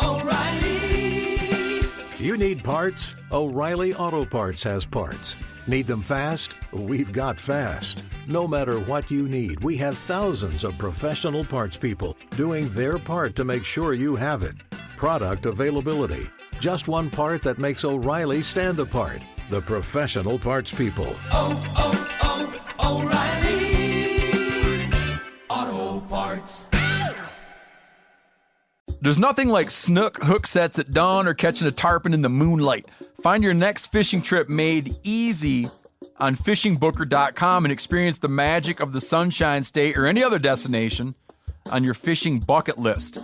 O'Reilly. You need parts? O'Reilly Auto Parts has parts. Need them fast? We've got fast. No matter what you need, we have thousands of professional parts people doing their part to make sure you have it. Product availability. Just one part that makes O'Reilly stand apart. The professional parts people. O'Reilly Auto Parts. There's nothing like snook hook sets at dawn or catching a tarpon in the moonlight. Find your next fishing trip made easy on fishingbooker.com and experience the magic of the Sunshine State or any other destination on your fishing bucket list.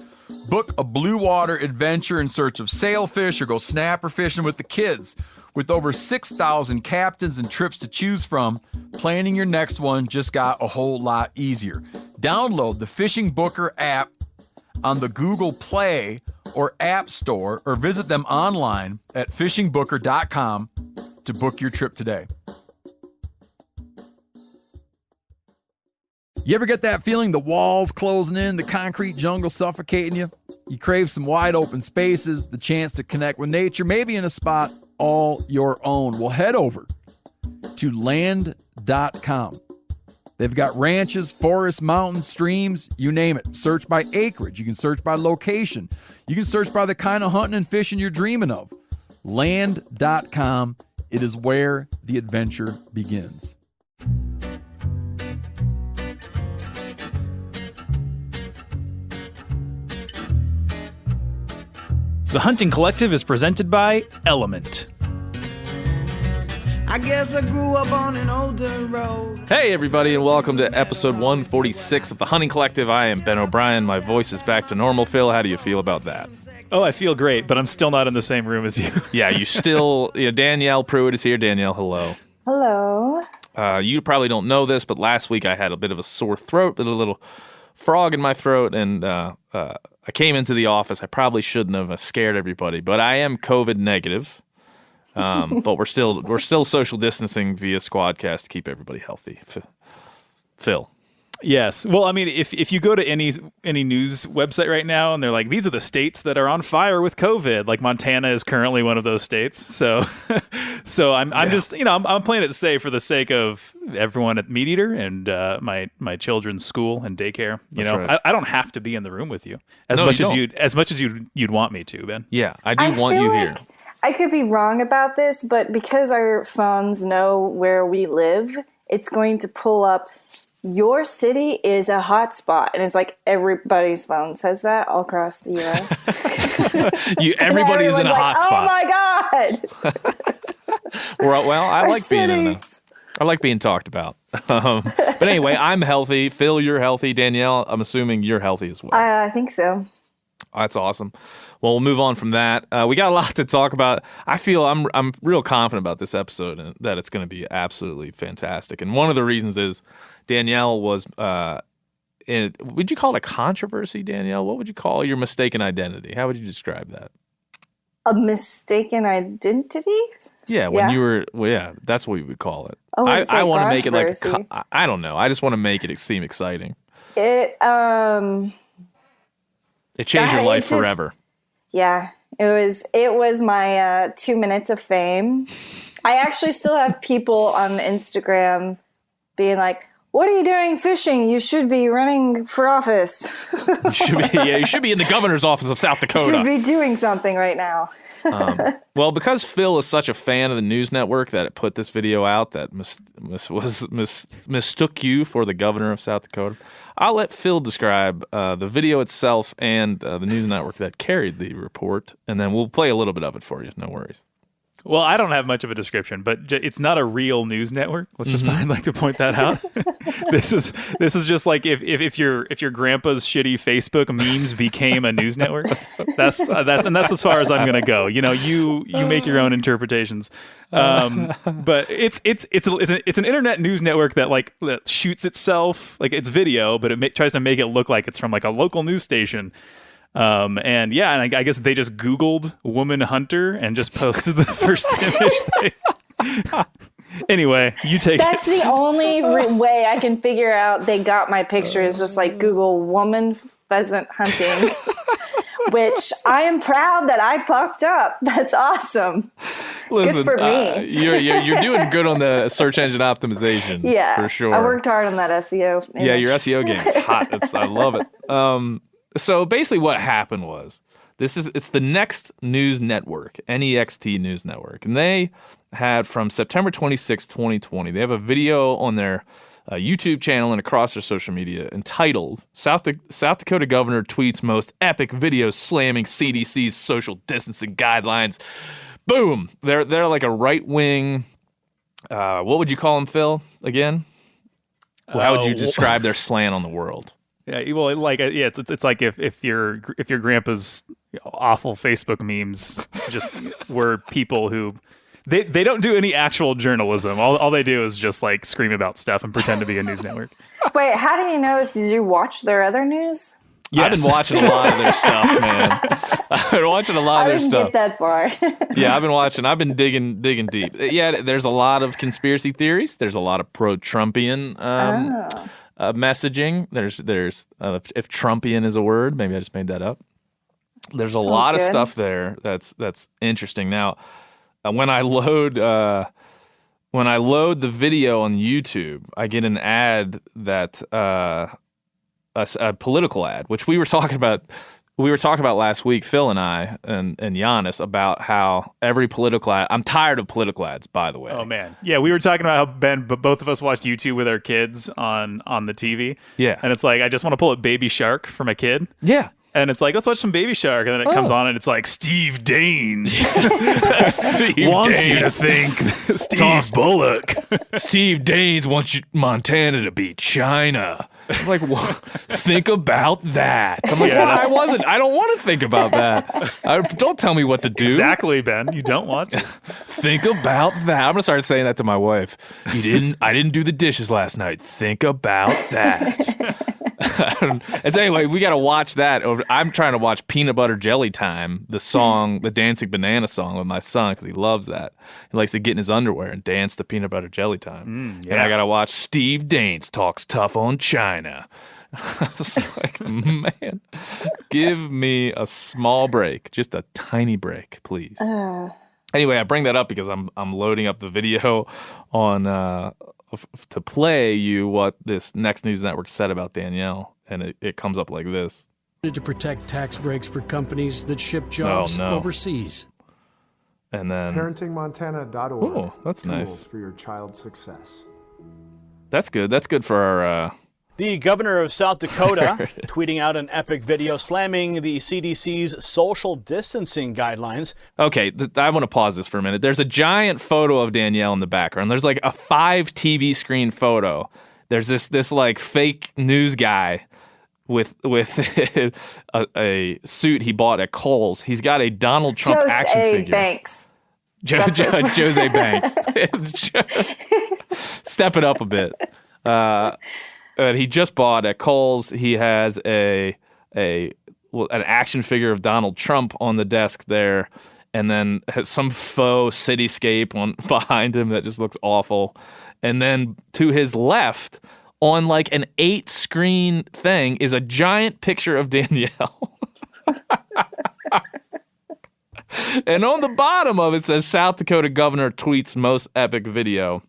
Book a blue water adventure in search of sailfish or go snapper fishing with the kids. With over 6,000 captains and trips to choose from, planning your next one just got a whole lot easier. Download the Fishing Booker app on the Google Play or App Store, or visit them online at fishingbooker.com to book your trip today. You ever get that feeling the walls closing in, the concrete jungle suffocating you? You crave some wide open spaces, the chance to connect with nature, maybe in a spot all your own. Well, head over to land.com. They've got ranches, forests, mountains, streams, you name it. Search by acreage. You can search by location. You can search by the kind of hunting and fishing you're dreaming of. Land.com. It is where the adventure begins. The Hunting Collective is presented by Element. I guess I grew up on an older road. Hey everybody, and welcome to episode 146 of The Hunting Collective. I am Ben O'Brien. My voice is back to normal. Phil, how do you feel about that? Oh, I feel great, but I'm still not in the same room as you. Yeah, you still... Danielle Prewett is here. Danielle, hello. Hello. You probably don't know this, but last week I had a bit of a sore throat, a little frog in my throat, and I came into the office. I probably shouldn't have. I scared everybody, but I am COVID negative. But we're still social distancing via Squadcast to keep everybody healthy. Phil. Yes. Well, I mean, if you go to any news website right now and they're like, these are the states that are on fire with COVID, like Montana is currently one of those states. So I'm just, I'm playing it safe for the sake of everyone at MeatEater and my children's school and daycare. Right. I don't have to be in the room with you as much as you'd want me to, Ben. Yeah, I do want you here. I could be wrong about this, but because our phones know where we live, it's going to pull up, your city is a hotspot. And it's like everybody's phone says that all across the U.S. Everybody's in a hotspot. Oh, my God. Well, I like being talked about. But anyway, I'm healthy. Phil, you're healthy. Danielle, I'm assuming you're healthy as well. I think so. That's awesome. Well, we'll move on from that. We got a lot to talk about. I feel I'm real confident about this episode and that it's going to be absolutely fantastic. And one of the reasons is Danielle was, would you call it a controversy, Danielle? What would you call your mistaken identity? How would you describe that? A mistaken identity? Yeah, when you were, that's what we would call it. Oh, I want to make it like, I don't know. I just want to make it seem exciting. It changed your life forever. Yeah, it was my 2 minutes of fame. I actually still have people on Instagram being like, "What are you doing fishing? You should be running for office." You should be in the governor's office of South Dakota. You should be doing something right now. Well, because Phil is such a fan of the news network that it put this video out that mistook you for the governor of South Dakota, I'll let Phil describe the video itself and the news network that carried the report, and then we'll play a little bit of it for you. No worries. Well, I don't have much of a description, but it's not a real news network. Let's just I'd like to point that out. This is just like if your grandpa's shitty Facebook memes became a news network. That's as far as I'm gonna go. You make your own interpretations. But it's an internet news network that shoots itself, like it's video, but it tries to make it look like it's from like a local news station. And I guess they just Googled woman hunter and just posted the first image. Anyway, you take That's the only way I can figure out they got my picture is just like Google woman pheasant hunting. which I am proud that I fucked up. That's awesome. Listen, good for me. You're doing good on the search engine optimization. Yeah, for sure. I worked hard on that SEO. Yeah, your SEO game is hot. I love it. So basically, what happened was it's the Next News Network, NEXT News Network, and they had from September 26, 2020. They have a video on their YouTube channel and across their social media entitled South Dakota Governor Tweets Most Epic Video Slamming CDC's Social Distancing Guidelines. Boom. They're like a right-wing, what would you call them, Phil, again? How would you describe their slant on the world? Yeah, well, like it's like if your grandpa's awful Facebook memes just were people who they don't do any actual journalism. All they do is just like scream about stuff and pretend to be a news network. Wait, how do you know this? Did you watch their other news? Yes. I've been watching a lot of their stuff, man. I've been watching a lot of their stuff. I didn't get that far. Yeah, I've been digging deep. Yeah, there's a lot of conspiracy theories. There's a lot of pro-Trumpian messaging. There's if Trumpian is a word, maybe I just made that up. There's a lot of stuff there that's interesting. Now, when I load the video on YouTube, I get an ad that a political ad, which we were talking about last week, Phil and I and Giannis, about how every political ad. I'm tired of political ads, by the way. Oh man, yeah, we were talking about how both of us watched YouTube with our kids on the TV. Yeah, and it's like I just want to pull up Baby Shark from a kid. Yeah. And it's like, let's watch some Baby Shark. And then it comes on and it's like, Steve Daines wants you to think Steve Bullock. Steve Daines wants Montana to beat China. I'm like, what? Think about that. I'm like, I don't want to think about that. Don't tell me what to do. Exactly, Ben. You don't want to. Think about that. I'm going to start saying that to my wife. I didn't do the dishes last night. Think about that. And so anyway, we got to watch that. I'm trying to watch Peanut Butter Jelly Time, the song, the Dancing Banana song with my son because he loves that. He likes to get in his underwear and dance to Peanut Butter Jelly Time. And I got to watch Steve Daines Talks Tough on China. I was like, man, give me a small break, just a tiny break, please. Anyway, I bring that up because I'm loading up the video on to play you what this Next News Network said about Danielle, and it comes up like this. To protect tax breaks for companies that ship jobs overseas. And then parentingmontana.org. Oh, that's tools nice. For your child's success. That's good. That's good for our The governor of South Dakota tweeting out an epic video slamming the CDC's social distancing guidelines. Okay, I want to pause this for a minute. There's a giant photo of Danielle in the background. There's like a 5 TV screen photo. There's this like fake news guy with a suit he bought at Kohl's. He's got a Donald Trump action figure. Banks. Jose Banks. Step it up a bit. He just bought at Kohl's. He has an action figure of Donald Trump on the desk there, and then some faux cityscape behind him that just looks awful. And then to his left, on like an 8-screen thing, is a giant picture of Danielle. And on the bottom of it says, South Dakota Governor Tweets Most Epic Video.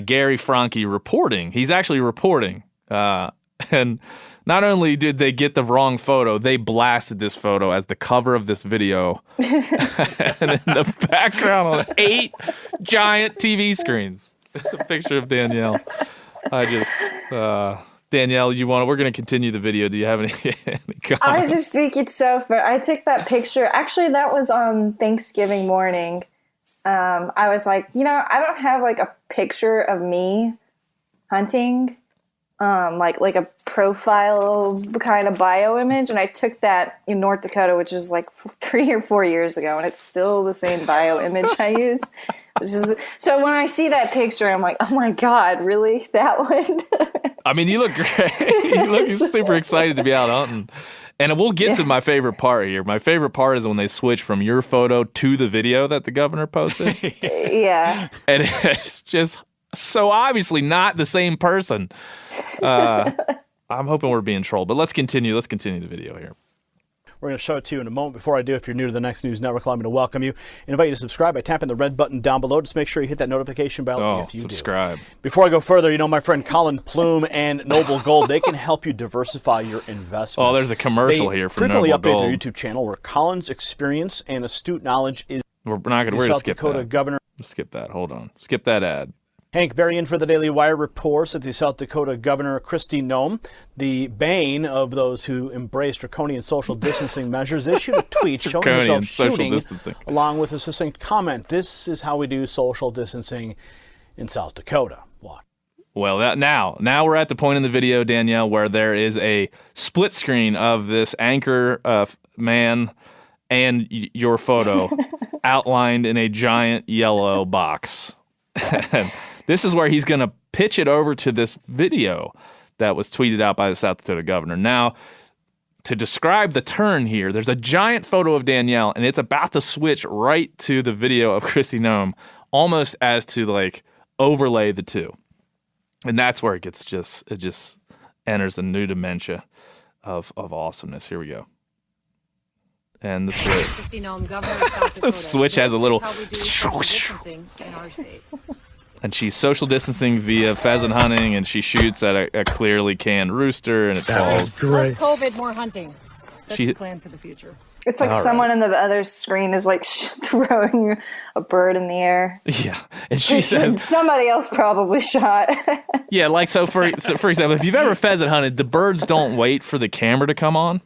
Gary Franke reporting. He's actually reporting. And not only did they get the wrong photo, they blasted this photo as the cover of this video. And in the background on 8 giant TV screens, it's a picture of Danielle. Danielle, we're going to continue the video. Do you have any comments? I just think it's so fun. I took that picture. Actually, that was on Thanksgiving morning. I was like, I don't have like a picture of me hunting, like a profile kind of bio image. And I took that in North Dakota, which is like 3 or 4 years ago. And it's still the same bio image I use. So when I see that picture, I'm like, oh my God, really? That one? I mean, you look great. You look super excited to be out hunting. And we'll get to my favorite part here. My favorite part is when they switch from your photo to the video that the governor posted. Yeah. And it's just so obviously not the same person. I'm hoping we're being trolled, but let's continue. Let's continue the video here. We're going to show it to you in a moment. Before I do, if you're new to the Next News Network, allow me to welcome you and invite you to subscribe by tapping the red button down below. Just make sure you hit that notification bell if you subscribe. do. Before I go further, my friend Colin Plume and Noble Gold, they can help you diversify your investments. Oh, there's a commercial here for Noble Gold. They frequently update their YouTube channel where Colin's experience and astute knowledge is We're going to South skip Dakota that. Governor. Skip that. Hold on. Skip that ad. Hank Berry in for the Daily Wire reports that the South Dakota Governor Kristi Noem, the bane of those who embrace draconian social distancing measures, issued a tweet showing herself shooting along with a succinct comment. This is how we do social distancing in South Dakota. Watch. Well, now we're at the point in the video, Danielle, where there is a split screen of this anchor man and your photo outlined in a giant yellow box. This is where he's going to pitch it over to this video that was tweeted out by the South Dakota governor. Now, to describe the turn here, there's a giant photo of Danielle, and it's about to switch right to the video of Kristi Noem, almost as to like overlay the two. And that's where it just enters a new dimension of awesomeness. Here we go. And the switch. Kristi Noem, governor of South Dakota. The switch has a little in our state. And she's social distancing via pheasant hunting, and she shoots at a clearly canned rooster, and it falls. Less COVID, more hunting. That's the plan for the future. It's like someone in the other screen is like throwing a bird in the air. Yeah, and she says somebody else probably shot. Yeah, like so for example, if you've ever pheasant hunted, the birds don't wait for the camera to come on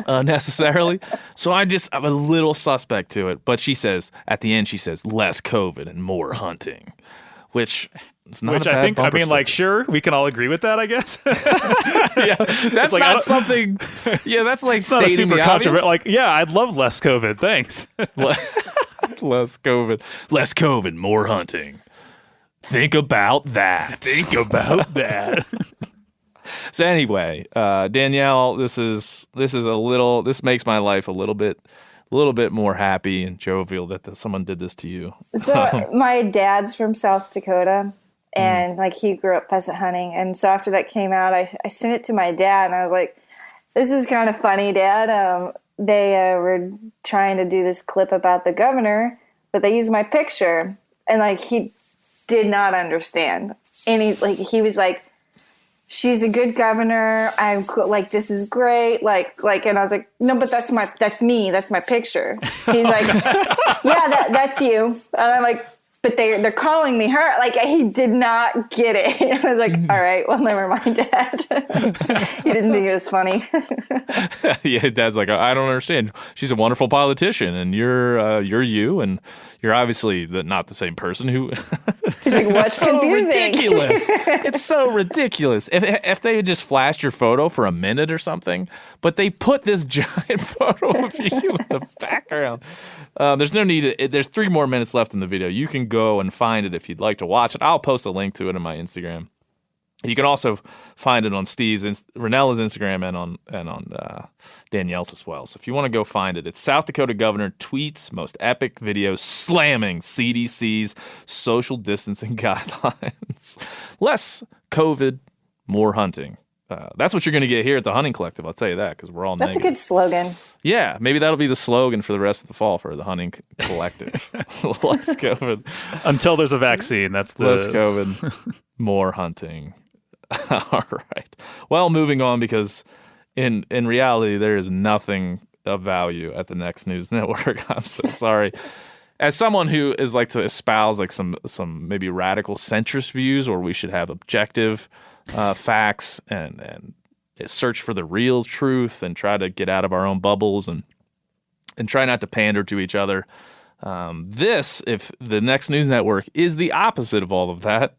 necessarily. So I'm a little suspect to it. But she says at the end, less COVID and more hunting, which. Which I think, sure, we can all agree with that, I guess. Yeah, that's not something. Yeah, that's like stating the obvious. Like, yeah, I'd love less COVID. Thanks. Less COVID, more hunting. Think about that. So anyway, Danielle, this makes my life a little bit more happy and jovial that someone did this to you. So my dad's from South Dakota. And he grew up pheasant hunting. And so after that came out, I sent it to my dad and I was like, this is kind of funny, Dad. They were trying to do this clip about the governor, but they used my picture. And he did not understand. And he was like, she's a good governor. I'm cool. This is great. And I was like, no, but that's me. That's my picture. He's like, yeah, that's you. And I'm like, but they're calling me her. He did not get it. I was like, all right, well, never mind, Dad. He didn't think it was funny. Yeah, Dad's like, I don't understand. She's a wonderful politician, and you're you, and you're obviously not the same person who. He's like, what's so confusing? Ridiculous. It's so ridiculous. If they had just flashed your photo for a minute or something, but they put this giant photo of you in the background. There's no need. There's 3 more minutes left in the video. You can go and find it if you'd like to watch it. I'll post a link to it on my Instagram. You can also find it on Renella's Instagram and on Danielle's as well. So if you want to go find it, it's South Dakota Governor tweets most epic video slamming CDC's social distancing guidelines. Less COVID, more hunting. That's what you're going to get here at the Hunting Collective. I'll tell you that because we're all That's negative. a good slogan. Yeah, maybe that'll be the slogan for the rest of the fall for the Hunting Collective. Less COVID. Until there's a vaccine. That's the... Less COVID, more hunting. All right. Well, moving on because in reality, there is nothing of value at the Next News Network. I'm so sorry. As someone who is to espouse some maybe radical centrist views, or we should have objective facts and search for the real truth and try to get out of our own bubbles and try not to pander to each other. If the Next News Network is the opposite of all of that.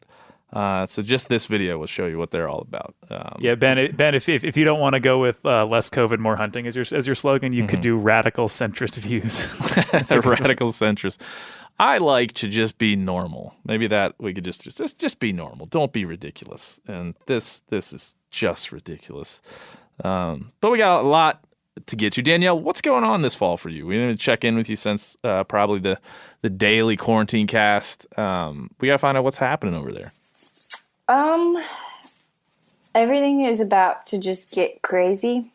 So just this video will show you what they're all about. Yeah, Ben. If you don't want to go with less COVID, more hunting as your slogan, you could do radical centrist views. That's a radical centrist. I like to just be normal. Maybe that we could just be normal. Don't be ridiculous. And this is just ridiculous. But we got a lot to get to. Danielle, what's going on this fall for you? We didn't check in with you since probably the daily quarantine cast. We got to find out what's happening over there. Everything is about to just get crazy.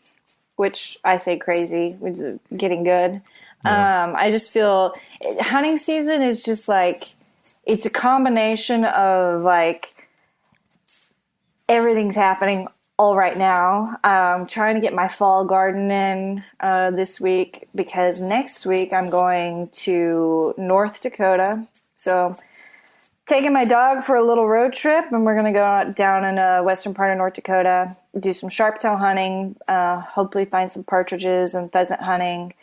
which I say crazy, which is getting good. Yeah. I just feel hunting season is just like, it's a combination of like everything's happening all right now. I'm trying to get my fall garden in this week because next week I'm going to North Dakota. So taking my dog for a little road trip, and we're going to go down in the western part of North Dakota, do some sharp-tail hunting, hopefully find some partridges and pheasant hunting.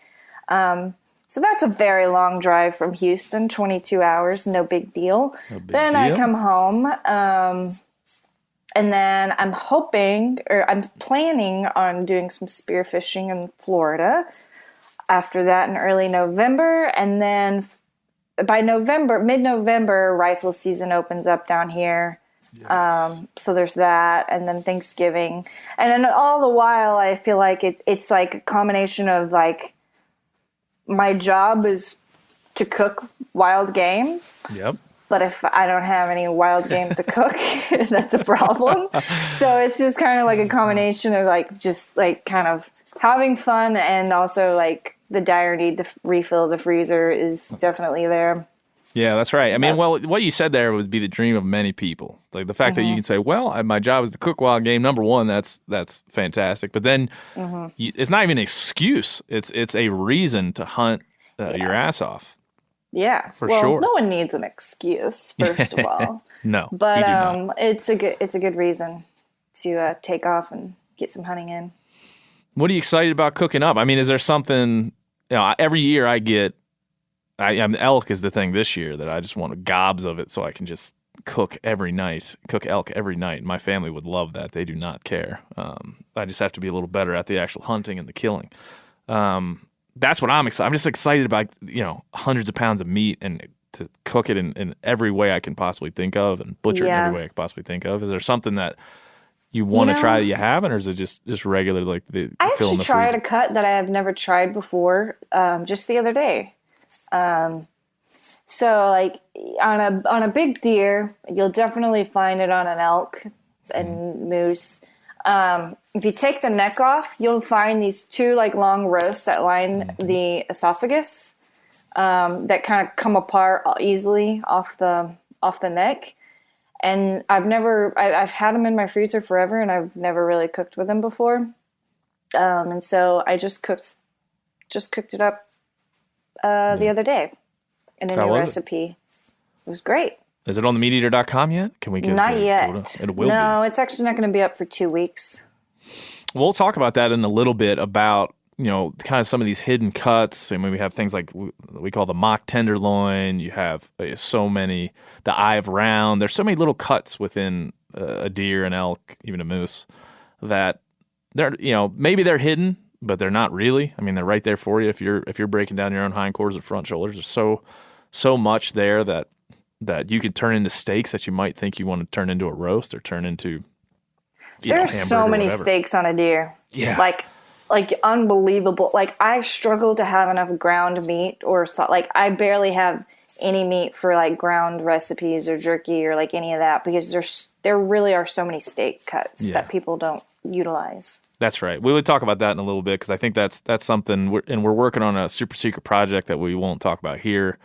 So that's a very long drive from Houston, 22 hours, no big deal. Then I come home, and then I'm planning on doing some spearfishing in Florida after that in early November. And then by mid-November, rifle season opens up down here. Yes. So there's that, and then Thanksgiving. And then all the while, I feel like it's like a combination of like, my job is to cook wild game. Yep. But if I don't have any wild game to cook, that's a problem. So it's just kind of like a combination of like, just like kind of having fun, and also like the dire need to refill the freezer is definitely there. Yeah, that's right. I mean, well, what you said there would be the dream of many people. Like the fact that you can say, well, my job is to cook wild game. Number one, that's fantastic. But then it's not even an excuse. It's a reason to hunt your ass off. Yeah, for sure. No one needs an excuse, first of all. No, but it's a good reason to take off and get some hunting in. What are you excited about cooking up? I mean, is there something? Every year elk is the thing this year that I just want gobs of it so I can just cook elk every night. My family would love that. They do not care. I just have to be a little better at the actual hunting and the killing. That's what I'm excited. I'm just excited about, hundreds of pounds of meat and to cook it in every way I can possibly think of and butcher it in every way I can possibly think of. Is there something that you want to try that you haven't, or is it just regular like the I fill in actually the tried freezer? a cut that I have never tried before, just the other day. So like on a big deer, you'll definitely find it on an elk and moose. If you take the neck off, you'll find these two like long roasts that line the esophagus, that kind of come apart easily off the neck. And I've had them in my freezer forever, and I've never really cooked with them before. And so I just cooked it up the other day in a new recipe. It was great. Is it on the MeatEater.com yet? Can we get Not yet. It will No, be. it's actually not going to be up for 2 weeks. We'll talk about that in a little bit about, kind of some of these hidden cuts. I mean, we have things like we call the mock tenderloin. You have so many, the eye of round. There's so many little cuts within a deer, an elk, even a moose, that they're, maybe they're hidden, but they're not really. I mean, they're right there for you if you're breaking down your own hindquarters or front shoulders. There's so much there that you could turn into steaks that you might think you want to turn into a roast or turn into There's so many steaks on a deer. Yeah. Like unbelievable. Like I struggle to have enough ground meat like I barely have any meat for like ground recipes or jerky or like any of that, because there really are so many steak cuts that people don't utilize. That's right. We would talk about that in a little bit, because I think that's something, we're working on a super secret project that we won't talk about here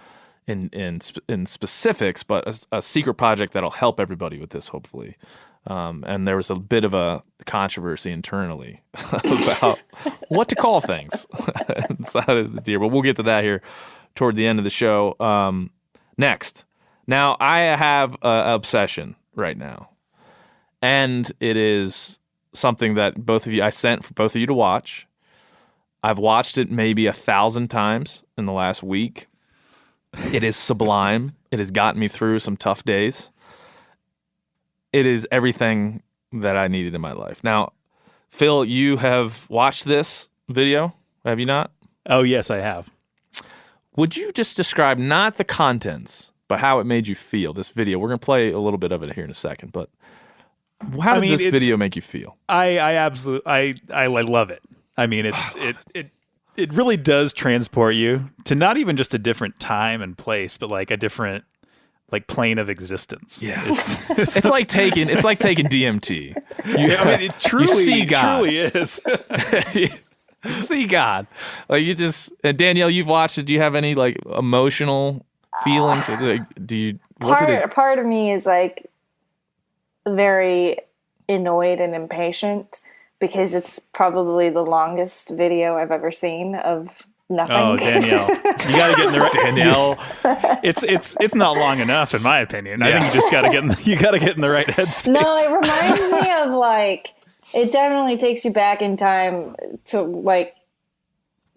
in specifics, but a secret project that'll help everybody with this, hopefully. And there was a bit of a controversy internally about what to call things inside of the deer, but we'll get to that here toward the end of the show. Next. Now, I have an obsession right now, and it is something that I sent for both of you to watch. I've watched it maybe 1,000 times in the last week. It is sublime. It has gotten me through some tough days. It is everything that I needed in my life. Now, Phil, you have watched this video, have you not? Oh, yes, I have. Would you just describe not the contents, but how it made you feel, this video? We're going to play a little bit of it here in a second, but how did this video make you feel? I absolutely love it. I mean, it really does transport you to not even just a different time and place, but like a different plane of existence. Yeah, it's like taking DMT. It truly is. See God. Like you just Danielle, you've watched it. Do you have any like emotional feelings? Do you part of me is like very annoyed and impatient because it's probably the longest video I've ever seen of nothing. Oh, Danielle, you got to get in the right Danielle. It's not long enough, in my opinion. Yeah. I think you just got to get in the right headspace. No, it reminds me of like it definitely takes you back in time to like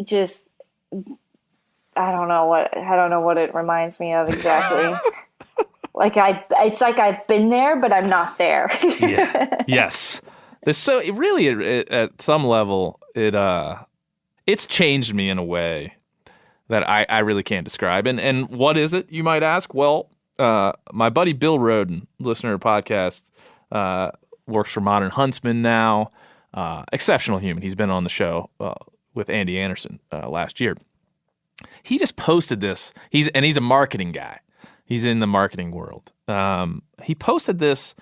just I don't know what it reminds me of exactly. It's like I've been there, but I'm not there. Yeah. Yes. So it really, at some level, it's changed me in a way that I really can't describe. And what is it, you might ask? Well, my buddy Bill Roden, listener to the podcast, works for Modern Huntsman now. Exceptional human. He's been on the show with Andy Anderson last year. He just posted this. He's a marketing guy. He's in the marketing world. He posted this,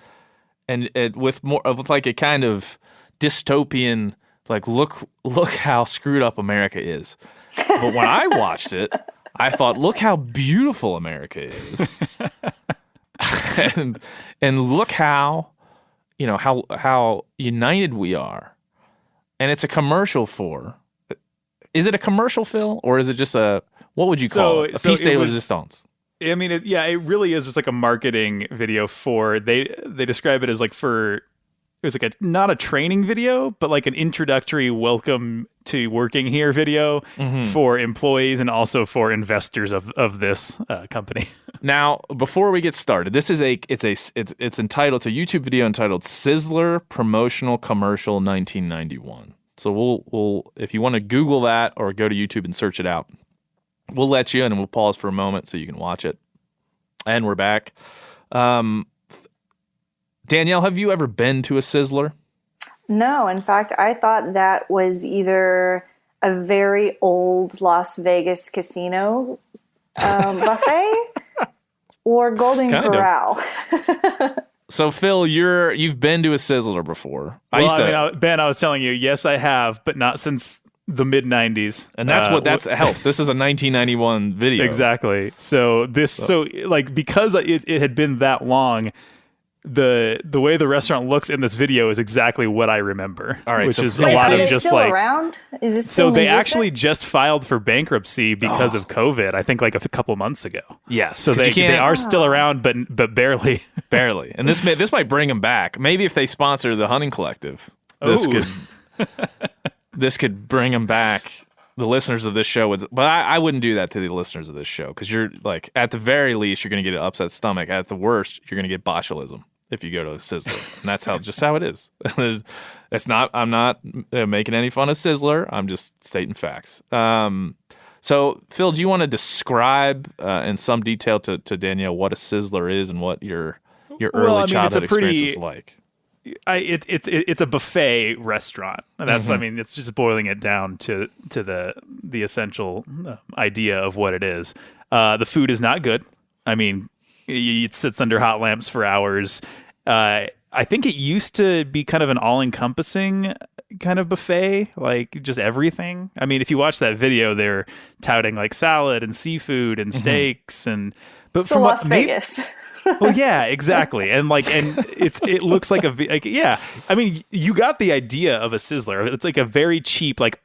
and with like a kind of dystopian, like look how screwed up America is. But when I watched it, I thought, look how beautiful America is, and look how how united we are. And it's a commercial for. Is it a commercial, Phil, or is it just what would you call it? A piece de resistance. I mean, it really is just like a marketing video for, they describe it as like it was like not a training video, but like an introductory welcome to working here video for employees and also for investors of this company. Now, before we get started, it's entitled, it's a YouTube video entitled Sizzler Promotional Commercial 1991. So we'll if you want to Google that or go to YouTube and search it out, we'll let you in and we'll pause for a moment so you can watch it. And we're back. Danielle, have you ever been to a Sizzler? No, in fact, I thought that was either a very old Las Vegas casino buffet or Golden Corral. So, Phil, you've been to a Sizzler before. Ben, I was telling you, yes, I have, but not since the mid 90s. And that's that helps. This is a 1991 video. Exactly. So because it had been that long, the way the restaurant looks in this video is exactly what I remember. All right, which is a lot of just still like around? Is it still so they actually just filed for bankruptcy because of COVID, I think like a couple months ago. Yes. So they are still around but barely. Barely. And this might bring them back. Maybe if they sponsor the Hunting Collective, this could bring them back. The listeners of this show would, but I wouldn't do that to the listeners of this show because you're like, at the very least, you're going to get an upset stomach. At the worst, you're going to get botulism if you go to a Sizzler, and that's how it is. I'm not making any fun of Sizzler. I'm just stating facts. So, Phil, do you want to describe in some detail to Danielle what a Sizzler is and what your early childhood experience was like? It's a buffet restaurant. That's I mean, it's just boiling it down to the essential idea of what it is. The food is not good. I mean, it sits under hot lamps for hours. I think it used to be kind of an all-encompassing kind of buffet, like just everything. I mean, if you watch that video, they're touting like salad and seafood and steaks but so Las Vegas. Well, yeah, exactly, and it looks like yeah. I mean, you got the idea of a Sizzler. It's like a very cheap, like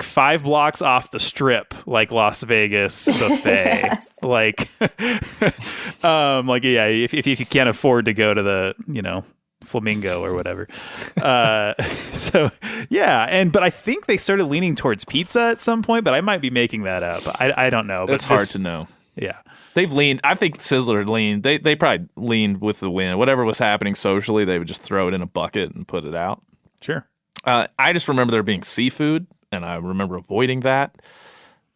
5 blocks off the strip, like Las Vegas buffet. If you can't afford to go to the Flamingo or whatever. So yeah, but I think they started leaning towards pizza at some point, but I might be making that up. I don't know. It's hard to know. Yeah. They've leaned. I think Sizzler leaned. They probably leaned with the wind. Whatever was happening socially, they would just throw it in a bucket and put it out. Sure. I just remember there being seafood, and I remember avoiding that.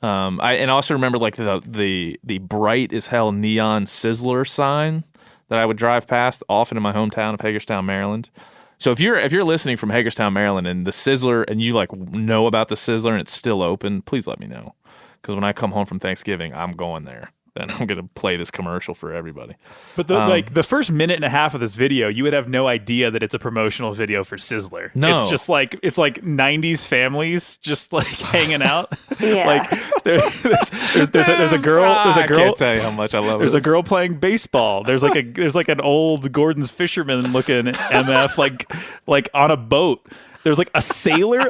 I also remember like the bright as hell neon Sizzler sign that I would drive past often in my hometown of Hagerstown, Maryland. So if you're listening from Hagerstown, Maryland, and the Sizzler, and you know about the Sizzler and it's still open, please let me know. Because when I come home from Thanksgiving, I'm going there. And I'm going to play this commercial for everybody. But the first minute and a half of this video, you would have no idea that it's a promotional video for Sizzler. No. It's just like 90s families just like hanging out. Yeah. Like there's a girl. I can't tell you how much I love it. There's a girl playing baseball. There's like an old Gordon's Fisherman looking MF like on a boat. There's like a sailor,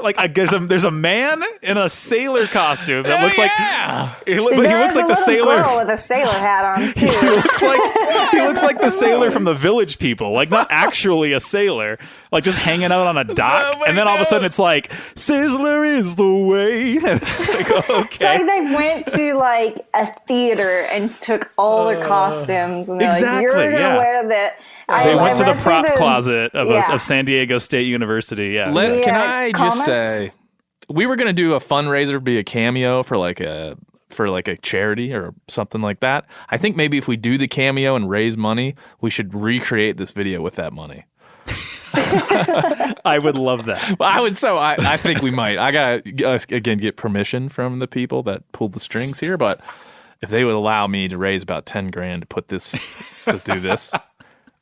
there's a man in a sailor costume that looks like he looks like the sailor girl with a sailor hat on too. he looks like the sailor from the Village People, like not actually a sailor, like just hanging out on a dock. And then all of a sudden it's like Sizzler is the way. And it's like, okay. It's like they went to like a theater and took all their costumes and they're like, you're gonna wear that. They went to the prop closet of San Diego State University. Yeah. Can I just say, we were gonna do a fundraiser, be a cameo for like a charity or something like that. I think maybe if we do the cameo and raise money, we should recreate this video with that money. I would love that. I think we might. I gotta again get permission from the people that pulled the strings here, but if they would allow me to raise about $10,000 to do this.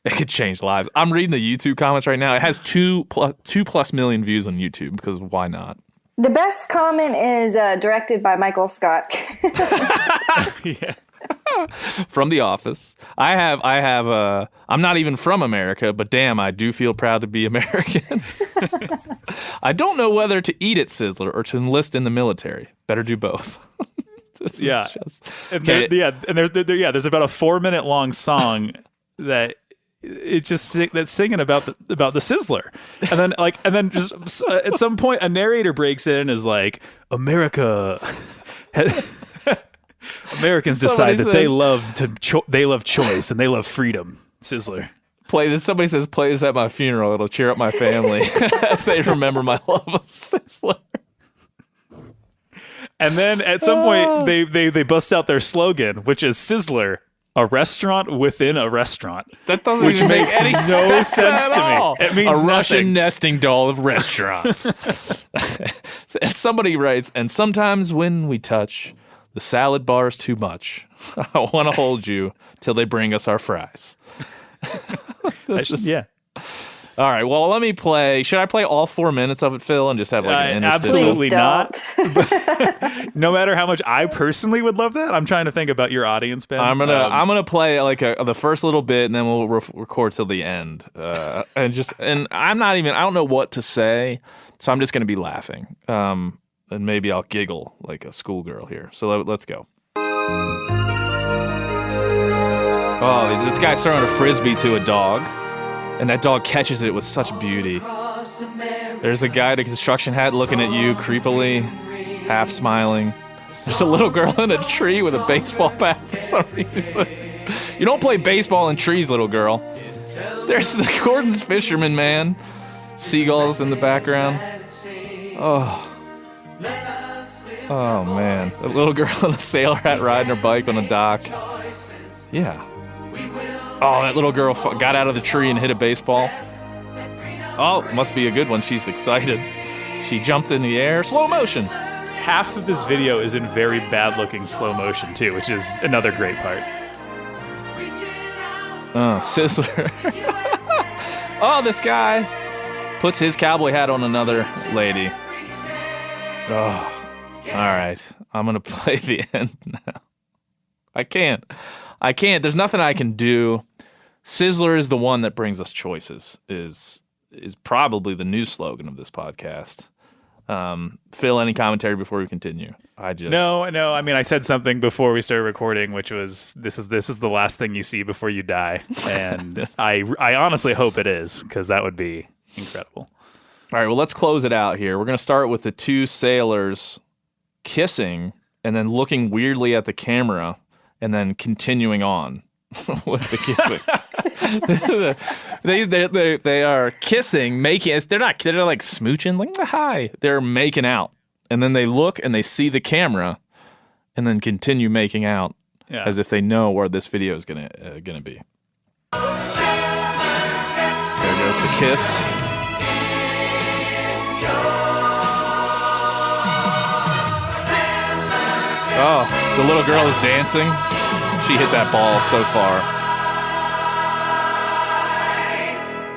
It could change lives. I'm reading the YouTube comments right now. It has 2+ million views on YouTube because why not? The best comment is directed by Michael Scott. Yeah. From The Office. I'm not even from America, but damn, I do feel proud to be American. I don't know whether to eat at Sizzler or to enlist in the military. Better do both. And there's about a 4-minute long song that it's just that's singing about the Sizzler, and then just at some point a narrator breaks in and is like, Americans decide that they love choice and they love freedom. Sizzler. Somebody says, play this at my funeral. It'll cheer up my family as they remember my love of Sizzler. And then at some point they bust out their slogan, which is Sizzler, a restaurant within a restaurant. That doesn't even make any sense to me. It means a nothing. Russian nesting doll of restaurants. And somebody writes, and sometimes when we touch, the salad bar is too much. I want to hold you till they bring us our fries. Yeah. All right, well, let me play. Should I play all 4 minutes of it, Phil, and just have like an interstitial? Absolutely not. No matter how much I personally would love that, I'm trying to think about your audience, Ben. I'm gonna play like the first little bit, and then we'll record till the end. And I don't know what to say, so I'm just gonna be laughing. And maybe I'll giggle like a schoolgirl here. So let's go. Oh, this guy's throwing a frisbee to a dog. And that dog catches it with such beauty. There's a guy in a construction hat looking at you creepily, half smiling. There's a little girl in a tree with a baseball bat for some reason. You don't play baseball in trees, little girl. There's the Gordon's Fisherman man. Seagulls in the background. Oh man. A little girl in a sailor hat riding her bike on a dock. Yeah. Oh, that little girl got out of the tree and hit a baseball. Oh, must be a good one. She's excited. She jumped in the air. Slow motion. Half of this video is in very bad-looking slow motion, too, which is another great part. Oh, Sizzler. Oh, this guy puts his cowboy hat on another lady. Oh, all right. I'm going to play the end now. I can't. There's nothing I can do. Sizzler is the one that brings us choices, is probably the new slogan of this podcast. Phil, any commentary before we continue? No. I mean, I said something before we started recording, which was this is the last thing you see before you die, and I honestly hope it is, because that would be incredible. All right, well, let's close it out here. We're going to start with the two sailors kissing and then looking weirdly at the camera and then continuing on with the kissing. They are kissing, making. They're like smooching, like hi. They're making out, and then they look and they see the camera, and then continue making out, as if they know where this video is gonna be. There goes the kiss. Oh, the little girl is dancing. She hit that ball so far.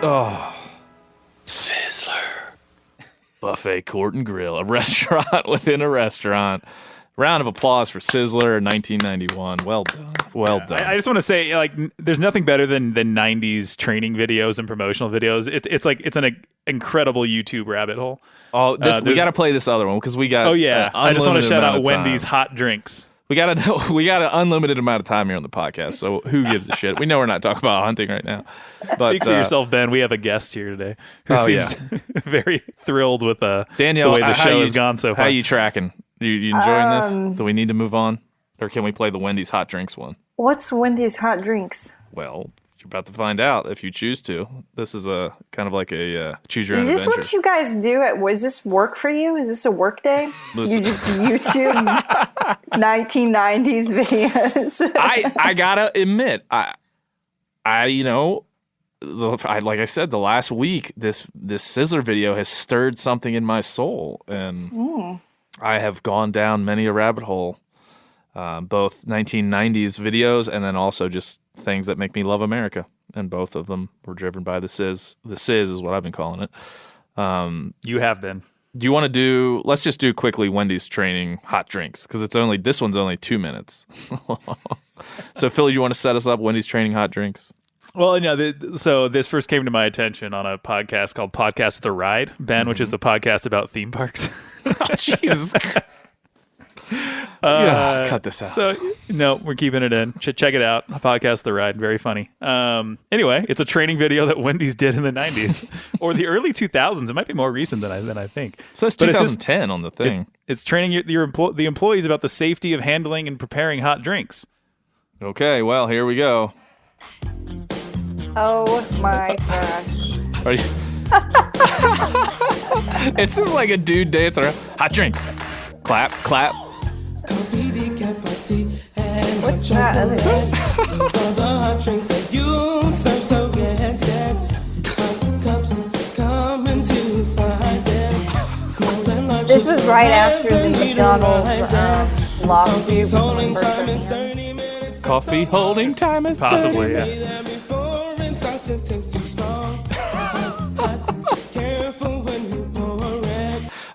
Oh. Sizzler. Buffet Court and Grill, a restaurant within a restaurant. Round of applause for Sizzler, 1991. Well done. Well done. I just want to say, like, there's nothing better than 90s training videos and promotional videos. It's an incredible YouTube rabbit hole. Oh, we got to play this other one because we got. Oh yeah, I just want to shout out Wendy's hot drinks. We got an unlimited amount of time here on the podcast, so who gives a shit? We know we're not talking about hunting right now. But, speak for yourself, Ben. We have a guest here today who seems very thrilled with Danielle, the way the show has gone so far. How are you tracking? You enjoying this? Do we need to move on, or can we play the Wendy's hot drinks one? What's Wendy's hot drinks? Well, you're about to find out if you choose to. This is a kind of like a choose your own adventure. Is this adventure. what you guys do? Is this work for you? Is this a work day? Listen. You just YouTube 1990s videos. I gotta admit, I like I said, the last week, this Sizzler video has stirred something in my soul, and I have gone down many a rabbit hole, both 1990s videos and then also just things that make me love America. And both of them were driven by the Sizz. The Sizz is what I've been calling it. You have been. Do you want to let's just do quickly Wendy's training hot drinks, because this one's only 2 minutes. So Philly, do you want to set us up Wendy's training hot drinks? Well, so this first came to my attention on a podcast called Podcast The Ride, Ben, which is a podcast about theme parks. Oh, Jesus. Cut this out. So, no, we're keeping it in. Check it out. Podcast The Ride. Very funny. Anyway, it's a training video that Wendy's did in the 90s or the early 2000s. It might be more recent than I think. So it's 2010 on the thing. It's training the employees about the safety of handling and preparing hot drinks. Okay, well, here we go. Oh my gosh. It's just like a dude dancing around. Hot drinks. Clap, clap. What's that other thing? Those are the hot drinks that you serve so good. Cups come in 2 sizes. Small and large. This was right after the McDonald's lawsuit. Coffee holding time is possibly, yeah.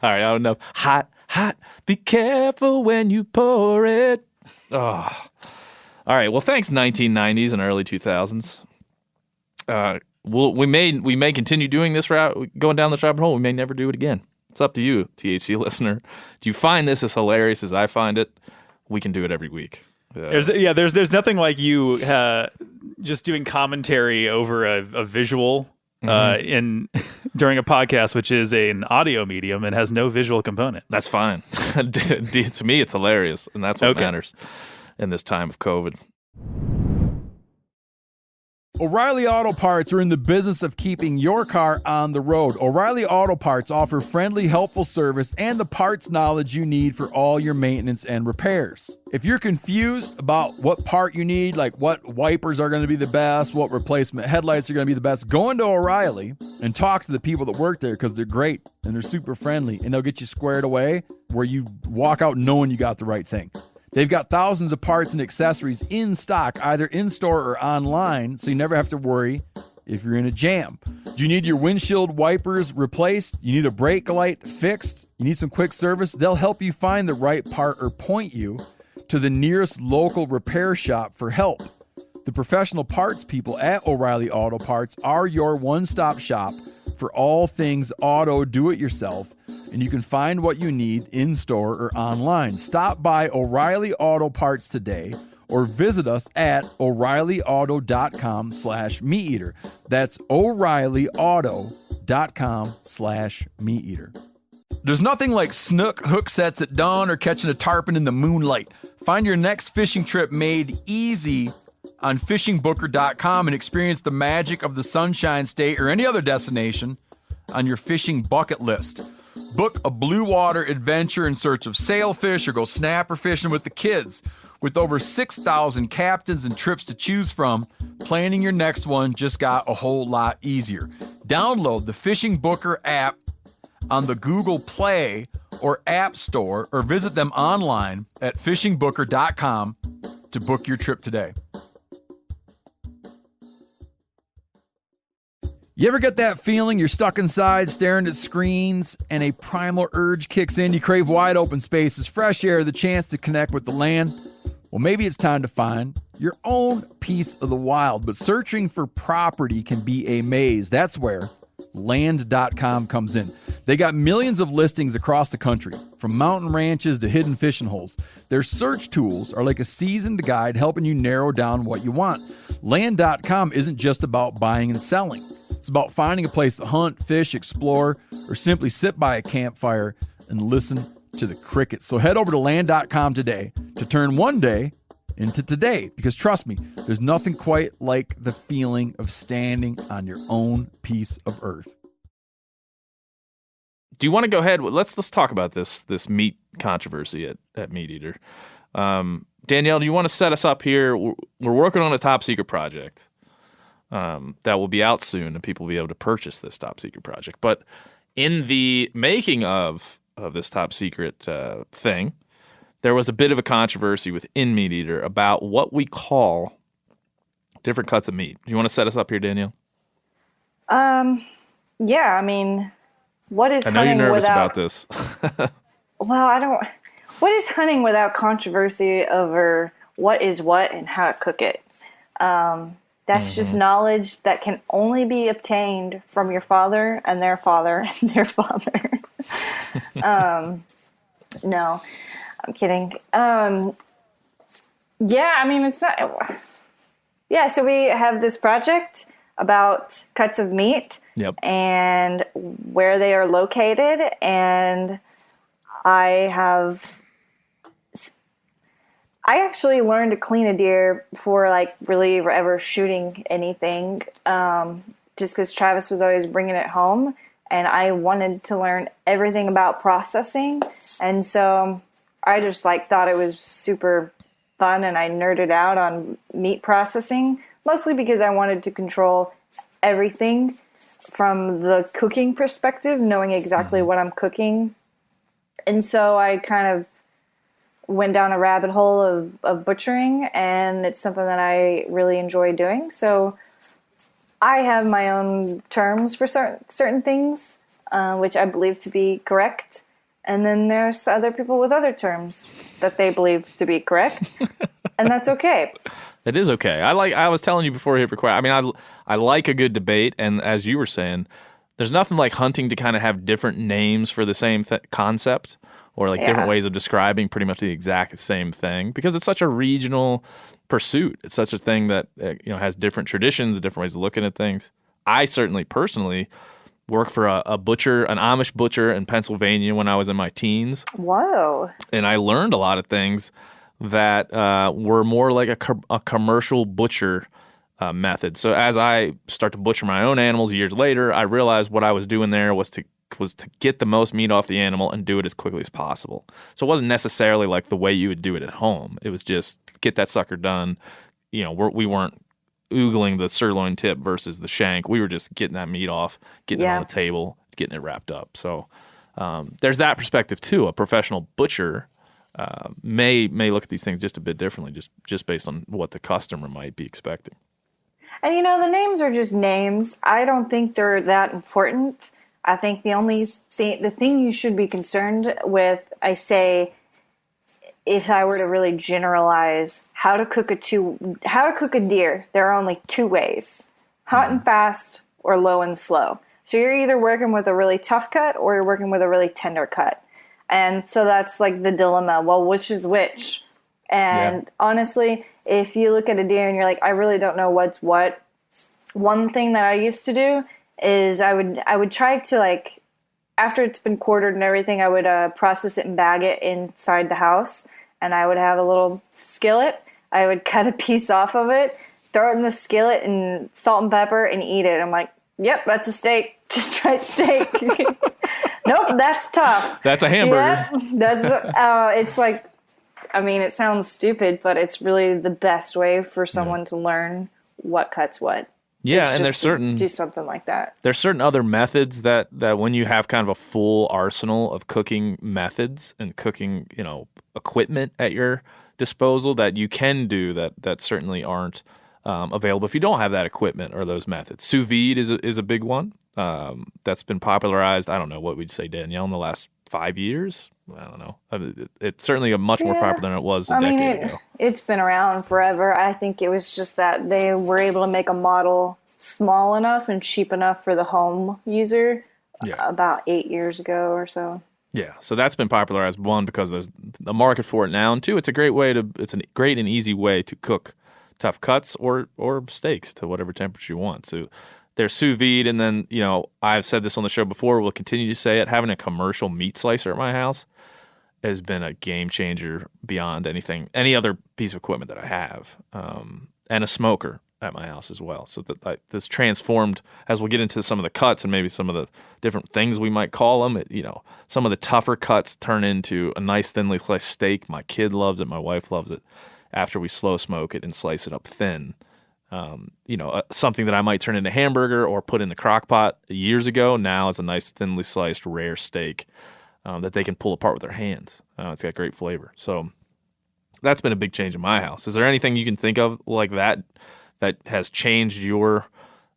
All right, I don't know. Hot, be careful when you pour it. Oh. All right, well, thanks 1990s and early 2000s. We may continue doing this route, going down this rabbit hole. We may never do it again. It's up to you, THC listener. Do you find this as hilarious as I find it? We can do it every week. There's nothing like you just doing commentary over a visual during a podcast, which is an audio medium and has no visual component. That's fine. To me, it's hilarious, and that's what matters in this time of COVID. O'Reilly Auto Parts are in the business of keeping your car on the road. O'Reilly Auto Parts offer friendly, helpful service and the parts knowledge you need for all your maintenance and repairs. If you're confused about what part you need, like what wipers are going to be the best, what replacement headlights are going to be the best, go into O'Reilly and talk to the people that work there, because they're great and they're super friendly, and they'll get you squared away where you walk out knowing you got the right thing. They've got thousands of parts and accessories in stock, either in-store or online, so you never have to worry if you're in a jam. Do you need your windshield wipers replaced? You need a brake light fixed? You need some quick service? They'll help you find the right part or point you to the nearest local repair shop for help. The professional parts people at O'Reilly Auto Parts are your one-stop shop for all things auto do-it-yourself, and you can find what you need in-store or online. Stop by O'Reilly Auto Parts today or visit us at O'ReillyAuto.com/MeatEater. That's O'ReillyAuto.com/MeatEater. There's nothing like snook hook sets at dawn or catching a tarpon in the moonlight. Find your next fishing trip made easy on fishingbooker.com and experience the magic of the Sunshine State or any other destination on your fishing bucket list. Book a blue water adventure in search of sailfish or go snapper fishing with the kids. With over 6,000 captains and trips to choose from, planning your next one just got a whole lot easier. Download the Fishing Booker app on the Google Play or App Store, or visit them online at fishingbooker.com to book your trip today. You ever get that feeling you're stuck inside staring at screens and a primal urge kicks in? You crave wide open spaces, fresh air, the chance to connect with the land. Well, maybe it's time to find your own piece of the wild, but searching for property can be a maze. That's where Land.com comes in. They got millions of listings across the country, from mountain ranches to hidden fishing holes. Their search tools are like a seasoned guide helping you narrow down what you want. Land.com isn't just about buying and selling. It's about finding a place to hunt, fish, explore, or simply sit by a campfire and listen to the crickets. So head over to Land.com today to turn one day into today, because trust me, there's nothing quite like the feeling of standing on your own piece of earth. Do you want to go ahead? Let's talk about this meat controversy at MeatEater. Danielle, do you want to set us up here? We're working on a top secret project that will be out soon, and people will be able to purchase this top secret project. But in the making of this top secret thing, there was a bit of a controversy within MeatEater about what we call different cuts of meat. Do you want to set us up here, Danielle? Yeah, I mean, what is hunting I know you're nervous without, about this. Well, I don't. What is hunting without controversy over what is what and how to cook it? That's just knowledge that can only be obtained from your father and their father and their father. No, I'm kidding. Yeah, I mean, it's not. Yeah, so we have this project about cuts of meat and where they are located. And I actually learned to clean a deer before really ever shooting anything, just because Travis was always bringing it home. And I wanted to learn everything about processing. And so I just thought it was super fun, and I nerded out on meat processing, mostly because I wanted to control everything from the cooking perspective, knowing exactly what I'm cooking. And so I kind of went down a rabbit hole of butchering, and it's something that I really enjoy doing. So I have my own terms for certain things, which I believe to be correct. And then there's other people with other terms that they believe to be correct. And that's okay. It is okay. I was telling you before we hit record. I mean, I like a good debate. And as you were saying, there's nothing like hunting to kind of have different names for the same concept, or different ways of describing pretty much the exact same thing, because it's such a regional pursuit. It's such a thing that has different traditions, different ways of looking at things. I certainly personally worked for a butcher, an Amish butcher in Pennsylvania when I was in my teens. Whoa. And I learned a lot of things that were more like a commercial butcher method. So as I start to butcher my own animals years later, I realized what I was doing there was to get the most meat off the animal and do it as quickly as possible. So it wasn't necessarily like the way you would do it at home. It was just get that sucker done. We weren't oogling the sirloin tip versus the shank. We were just getting that meat off, getting it on the table, getting it wrapped up. So there's that perspective too. A professional butcher may look at these things just a bit differently, just based on what the customer might be expecting. And the names are just names. I don't think they're that important. I think the thing you should be concerned with, I say, if I were to really generalize how to cook a deer, there are only two ways: hot and fast, or low and slow. So you're either working with a really tough cut or you're working with a really tender cut. And so that's the dilemma. Well, which is which? And honestly, if you look at a deer and you're like, I really don't know what's what, one thing that I used to do is I would try to after it's been quartered and everything, I would process it and bag it inside the house, and I would have a little skillet. I would cut a piece off of it, throw it in the skillet and salt and pepper, and eat it. I'm like, yep, that's a steak, just right steak. Nope, that's tough. That's a hamburger. Yeah, that's it's it sounds stupid, but it's really the best way for someone to learn what cuts what. Yeah, and there's certain do something like that. There's certain other methods that when you have kind of a full arsenal of cooking methods and cooking, equipment at your disposal that you can do that certainly aren't available if you don't have that equipment or those methods. Sous vide is a big one that's been popularized. I don't know what we'd say, Danielle, in the last 5 years. I don't know. It's certainly much more popular than it was a decade ago. It's been around forever. I think it was just that they were able to make a model small enough and cheap enough for the home user about 8 years ago or so. Yeah, so that's been popularized, one, because there's a market for it now, and two, it's a great and easy way to cook tough cuts or steaks to whatever temperature you want. So there's sous vide, and then, I've said this on the show before, we'll continue to say it, having a commercial meat slicer at my house has been a game changer beyond any other piece of equipment that I have, and a smoker at my house as well. So that this transformed, as we'll get into some of the cuts and maybe some of the different things we might call them, some of the tougher cuts turn into a nice thinly sliced steak. My kid loves it. My wife loves it. After we slow smoke it and slice it up thin, something that I might turn into hamburger or put in the crock pot years ago now is a nice thinly sliced rare steak that they can pull apart with their hands. It's got great flavor. So that's been a big change in my house. Is there anything you can think of like that has changed your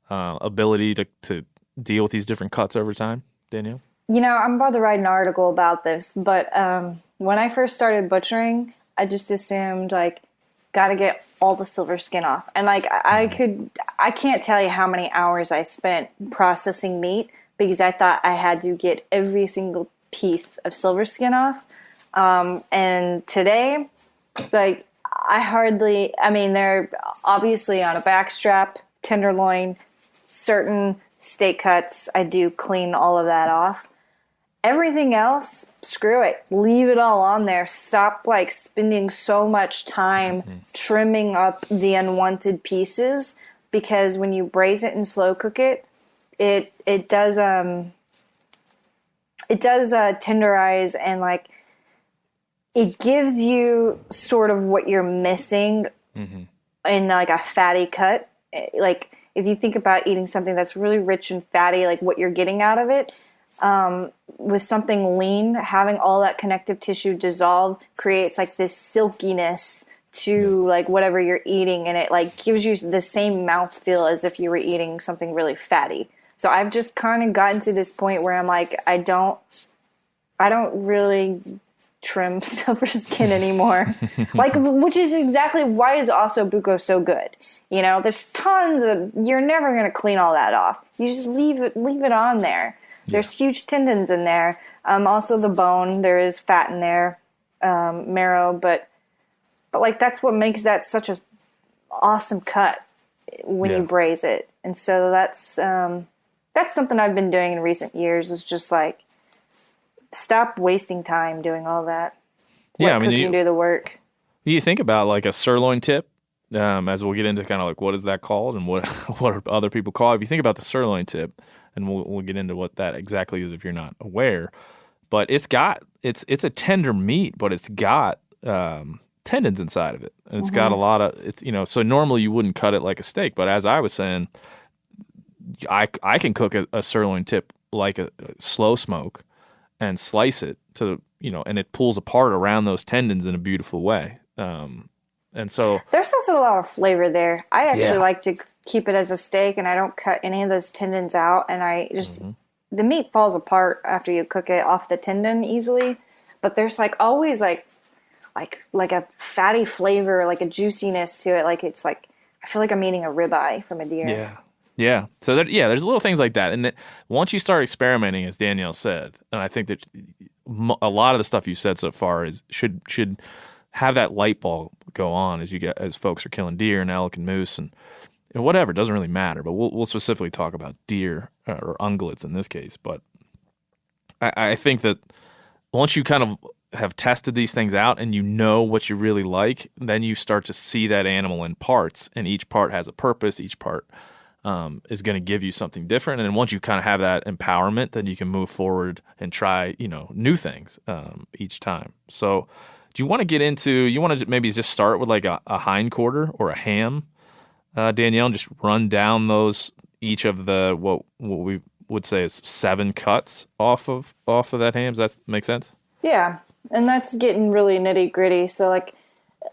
ability to deal with these different cuts over time, Danielle? I'm about to write an article about this, but when I first started butchering, I just assumed got to get all the silver skin off. And I can't tell you how many hours I spent processing meat because I thought I had to get every single piece of silver skin off. And today, they're obviously on a backstrap, tenderloin, certain steak cuts, I do clean all of that off. Everything else, screw it. Leave it all on there. Stop spending so much time trimming up the unwanted pieces, because when you braise it and slow cook it, it does tenderize, and it gives you sort of what you're missing in a fatty cut. If you think about eating something that's really rich and fatty, what you're getting out of it, with something lean, having all that connective tissue dissolve creates this silkiness to whatever you're eating, and it gives you the same mouthfeel as if you were eating something really fatty. So I've just kind of gotten to this point where I'm I don't really trim silver skin anymore. Which is exactly why is osso buco so good. There's tons of, you're never going to clean all that off. You just leave it on there. There's huge tendons in there. Also the bone, there is fat in there, marrow, but that's what makes that such a awesome cut when you braise it. And so that's something I've been doing in recent years, is just stop wasting time doing all that. You do the work. You think about a sirloin tip, as we'll get into kind of what is that called and what other people call it. If you think about the sirloin tip, and we'll get into what that exactly is if you're not aware, but it's a tender meat, but it's got tendons inside of it, and it's got a lot of so normally you wouldn't cut it like a steak, but as I was saying, I can cook a sirloin tip like a slow smoke and slice it to and it pulls apart around those tendons in a beautiful way. And so there's also a lot of flavor there. I actually like to keep it as a steak, and I don't cut any of those tendons out. And I just the meat falls apart after you cook it off the tendon easily. But there's always a fatty flavor, a juiciness to it. It's I feel like I'm eating a ribeye from a deer. Yeah. So there's little things like that, and once you start experimenting, as Danielle said, and I think that a lot of the stuff you said so far should have that light bulb go on as folks are killing deer and elk and moose and whatever. It doesn't really matter, but we'll specifically talk about deer or ungulates in this case. But I think that once you kind of have tested these things out and you know what you really like, then you start to see that animal in parts, and each part has a purpose. Each part is going to give you something different. And then once you kind of have that empowerment, then you can move forward and try, new things each time. So do you want to get into, you want to maybe just start with a hind quarter or a ham Danielle, and just run down each of the what we would say is 7 cuts off of that ham? Does that make sense? Yeah, and that's getting really nitty gritty. So like,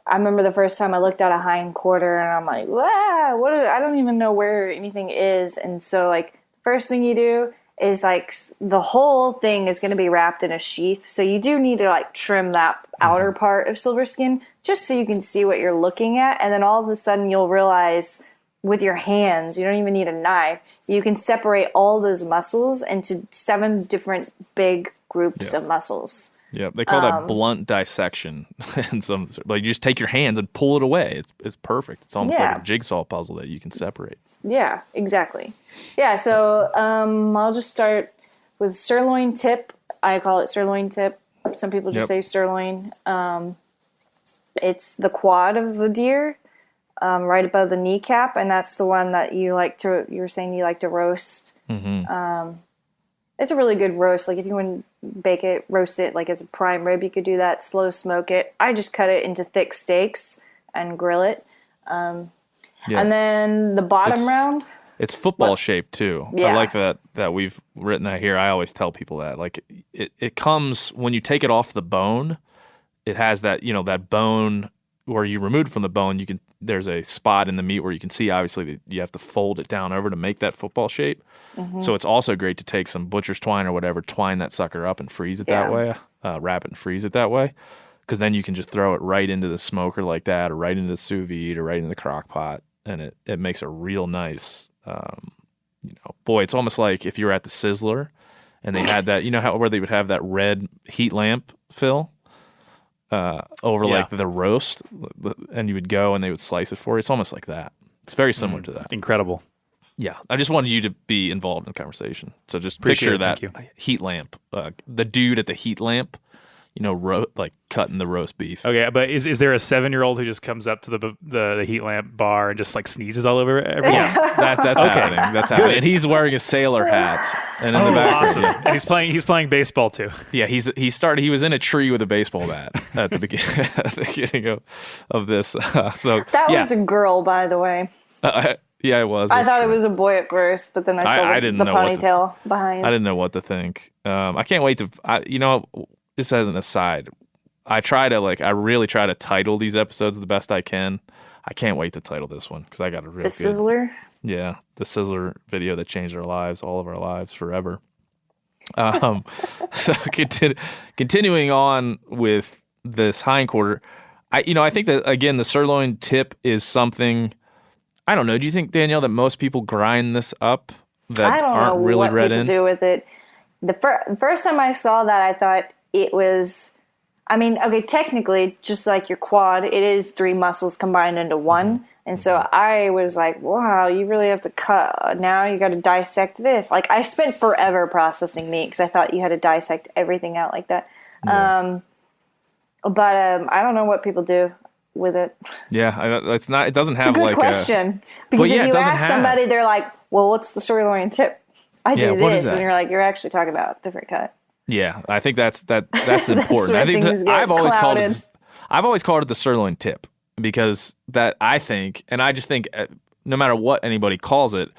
I remember the first time I looked at a hind quarter, and I'm like, wow, I don't even know where anything is. And so like, first thing you do is like the whole thing is going to be wrapped in a sheath. So you do need to like trim that outer part of silver skin just so you can see what you're looking at. And then all of a sudden you'll realize with your hands, you don't even need a knife. You can separate all those muscles into 7 different big groups of muscles. Yeah, they call that blunt dissection. And you just take your hands and pull it away. It's perfect. It's almost like a jigsaw puzzle that you can separate. Yeah, exactly. Yeah, so I'll just start with sirloin tip. I call it sirloin tip. Some people just say sirloin. It's the quad of the deer, right above the kneecap, and that's the one that you were saying you like to roast. Mm-hmm. It's a really good roast. Like if you want to bake it, roast it like as a prime rib, you could do that. Slow smoke it. I just cut it into thick steaks and grill it. And then the bottom round. It's football shaped too. Yeah. I like that we've written that here. I always tell people that like it comes when you take it off the bone. It has that that bone where you remove it from the bone. There's a spot in the meat where you can see obviously that you have to fold it down over to make that football shape. Mm-hmm. So it's also great to take some butcher's twine or whatever, twine that sucker up and freeze it that way, wrap it and freeze it that way, because then you can just throw it right into the smoker like that, or right into the sous vide, or right into the crock pot, and it makes a real nice, it's almost like if you were at the Sizzler and they had that, where they would have that red heat lamp fill over like the roast, and you would go and they would slice it for you. It's almost like that. It's very similar to that. Incredible. Yeah, I just wanted you to be involved in the conversation. So just picture that heat lamp, the dude at the heat lamp, like cutting the roast beef. Okay, but is there a 7-year-old who just comes up to the heat lamp bar and just like sneezes all over everything? Yeah, that's happening. That's happening. And he's wearing a saler hat. And in the back, awesome. And he's playing baseball too. Yeah, he was in a tree with a baseball bat at the beginning of this. So that was a girl, by the way. Yeah, it was. I thought it was a boy at first, but then I saw the ponytail behind. I didn't know what to think. I can't wait to. Just as an aside, I really try to title these episodes the best I can. I can't wait to title this one because I got a real The Sizzler? Yeah, the Sizzler video that changed our lives, all of our lives, forever. So continuing on with this hindquarter, I think that, again, the sirloin tip is something, I don't know, do you think, Danielle, that most people grind this up that aren't really read in? I don't know what people do with it. The first time I saw that, I thought it was, technically, just like your quad, it is 3 muscles combined into one. Mm-hmm. And so I was like, wow, you really have to cut. Now you got to dissect this. Like, I spent forever processing meat because I thought you had to dissect everything out like that. Yeah. But I don't know what people do with it. Yeah, it's not. It doesn't have it's a good question. Because if you ask somebody, they're like, well, what's the sirloin tip? I do this. And you're like, you're actually talking about a different cut. Yeah, I think that's important. I think I've always called it the sirloin tip because I just think no matter what anybody calls it,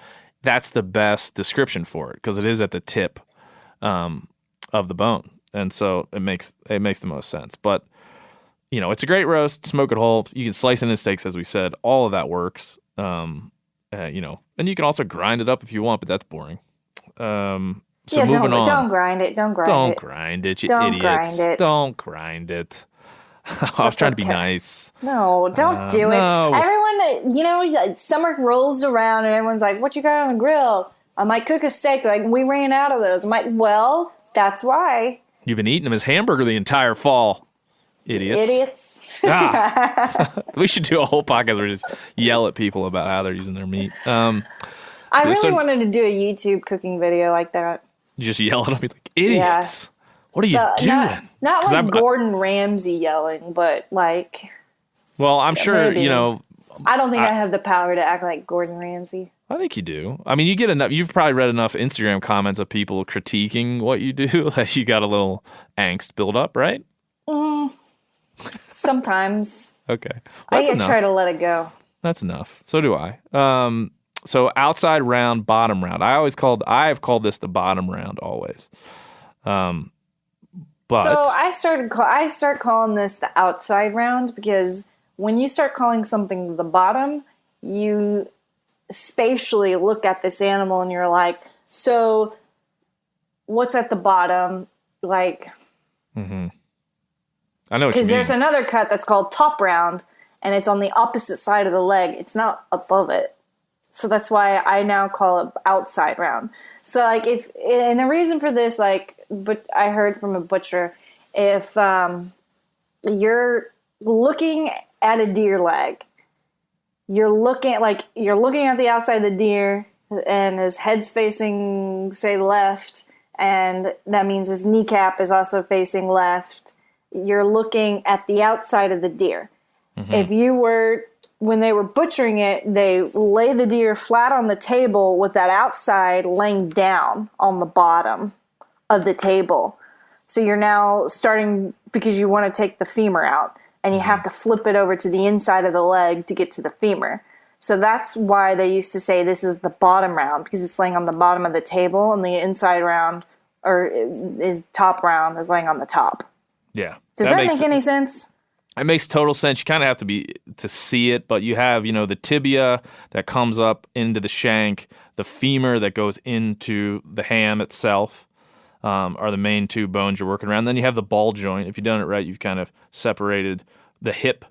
that's the best description for it because it is at the tip of the bone, and so it makes the most sense. But it's a great roast, smoke it whole. You can slice it into steaks, as we said. All of that works. And you can also grind it up if you want, but that's boring. So moving on. Don't grind it. Don't grind it. Don't grind it, you idiots. Don't grind it. I was trying to be nice. No, don't do it. Everyone, summer rolls around and everyone's like, what you got on the grill? I might cook a steak. Like, we ran out of those. I'm like, well, that's why. You've been eating them as hamburger the entire fall. Idiots. We should do a whole podcast where we just yell at people about how they're using their meat. I really wanted to do a YouTube cooking video like that. You just yell at them, like, idiots. Yeah. What are you doing? Not like Gordon Ramsay yelling, but like. Well, I'm sure, maybe. I don't think I have the power to act like Gordon Ramsay. I think you do. I mean, you get enough. You've probably read enough Instagram comments of people critiquing what you do that you got a little angst build up, right? Sometimes. Okay. Well, I try to let it go. That's enough. So do I. So outside round, bottom round. I've called this the bottom round always. But so I start calling this the outside round because when you start calling something the bottom, you spatially look at this animal and you're like, so what's at the bottom? Like, mm-hmm. I know what you mean. Because there's another cut that's called top round, and it's on the opposite side of the leg. It's not above it. So that's why I now call it outside round. So like and the reason for this, but I heard from a butcher, if you're looking at a deer leg, you're looking at the outside of the deer, and his head's facing, say, left, and that means his kneecap is also facing left. You're looking at the outside of the deer. Mm-hmm. When they were butchering it, they lay the deer flat on the table with that outside laying down on the bottom of the table. So you're now starting, because you want to take the femur out, and you have to flip it over to the inside of the leg to get to the femur. So that's why they used to say this is the bottom round, because it's laying on the bottom of the table, and the inside round, or is top round, is laying on the top. Yeah. Does that make any sense? It makes total sense. You kind of have to see it, but you have, the tibia that comes up into the shank, the femur that goes into the ham itself, are the main two bones you're working around. Then you have the ball joint. If you've done it right, you've kind of separated the hip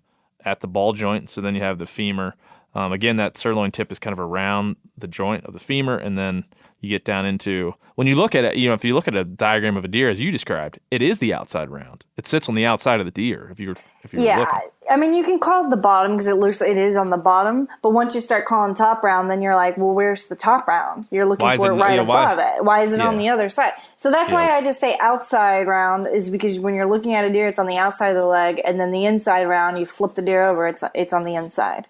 at the ball joint. So then you have the femur. Again, that sirloin tip is kind of around the joint of the femur, and then you get down into, when you look at it, if you look at a diagram of a deer as you described, it is the outside round. It sits on the outside of the deer. If you're looking. I mean, you can call it the bottom because it looks like it is on the bottom. But once you start calling top round, then you're like, well, where's the top round? You're looking for it right above it. Why is it on the other side? So that's why I just say outside round, is because when you're looking at a deer, it's on the outside of the leg, and then the inside round, you flip the deer over, it's on the inside.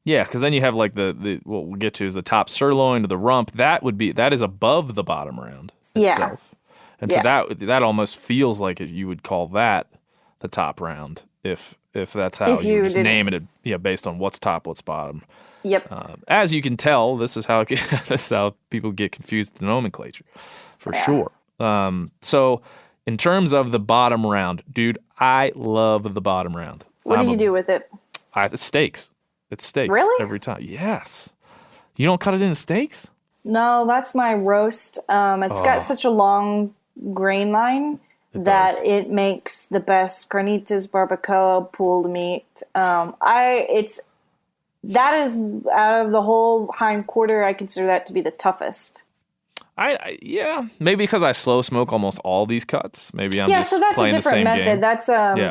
Yeah, because then you have like the what we'll get to is the top sirloin to the rump. That is above the bottom round itself. Yeah. And so that almost feels like you would call that the top round if that's how you just name it. Based on what's top, what's bottom. Yep. As you can tell, this is how people get confused with the nomenclature, for sure. So in terms of the bottom round, dude, I love the bottom round. What do you do with it? It's steaks. It's steaks. Really? Every time. Yes. You don't cut it into steaks? No, that's my roast. It's got such a long grain line that it makes the best carnitas, barbacoa, pulled meat. That is, out of the whole hind quarter, I consider that to be the toughest. Maybe because I slow smoke almost all these cuts. Maybe I'm just so that's playing a different method. Game. That's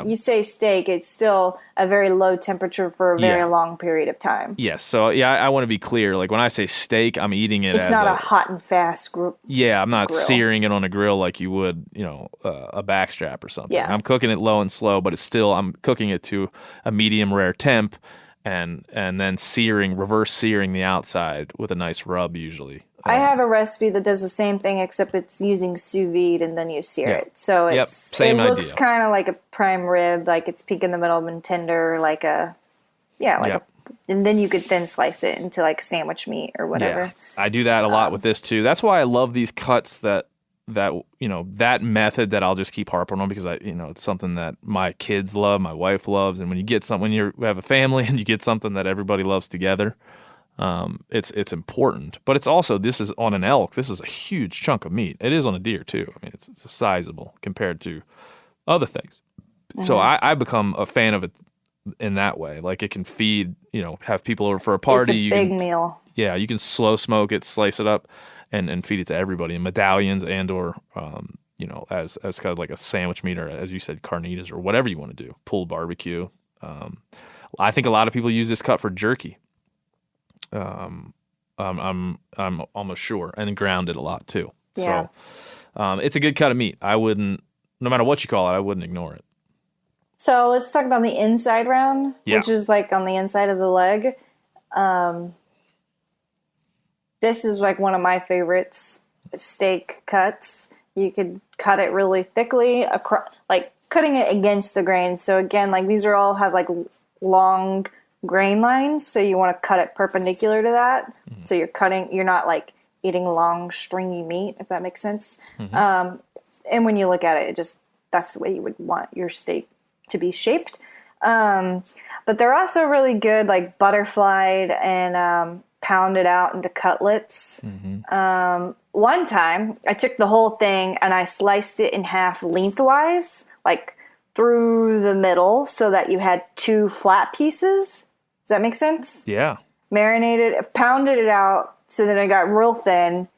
you say steak, it's still a very low temperature for a very long period of time. Yes. So I want to be clear. Like when I say steak, I'm eating it. It's not a hot and fast grill. Yeah, I'm not searing it on a grill like you would, a backstrap or something. Yeah. I'm cooking it low and slow, but I'm cooking it to a medium rare temp, and then reverse searing the outside with a nice rub usually. I have a recipe that does the same thing, except it's using sous vide and then you sear it. So it looks kind of like a prime rib, like it's peak in the middle and tender, and then you could thin slice it into like sandwich meat or whatever. Yeah. I do that a lot with this too. That's why I love these cuts that method that I'll just keep harping on, because it's something that my kids love, my wife loves, and when you have a family and you get something that everybody loves together, it's important. But it's also, this is on an elk, this is a huge chunk of meat. It is on a deer too. I mean, it's sizable compared to other things. Mm-hmm. So I become a fan of it in that way. Like it can feed, have people over for a party. It's a big meal. Yeah, you can slow smoke it, slice it up, and feed it to everybody in medallions or as kind of like a sandwich meat, or as you said, carnitas or whatever you want to do, pulled barbecue. I think a lot of people use this cut for jerky. I'm almost sure, and ground it a lot too. Yeah. So it's a good cut of meat. I wouldn't, no matter what you call it, I wouldn't ignore it. So let's talk about the inside round, which is like on the inside of the leg. This is like one of my favorites, steak cuts. You could cut it really thickly, like cutting it against the grain. So again, like these are all have like long grain lines, so you want to cut it perpendicular to that. So you're not like eating long stringy meat, if that makes sense. And when you look at it, that's the way you would want your steak to be shaped. But they're also really good, like butterflied and pounded out into cutlets. One time I took the whole thing and I sliced it in half lengthwise, like through the middle, so that you had 2 flat pieces. Does that make sense? Yeah. Pounded it out so that it got real thin,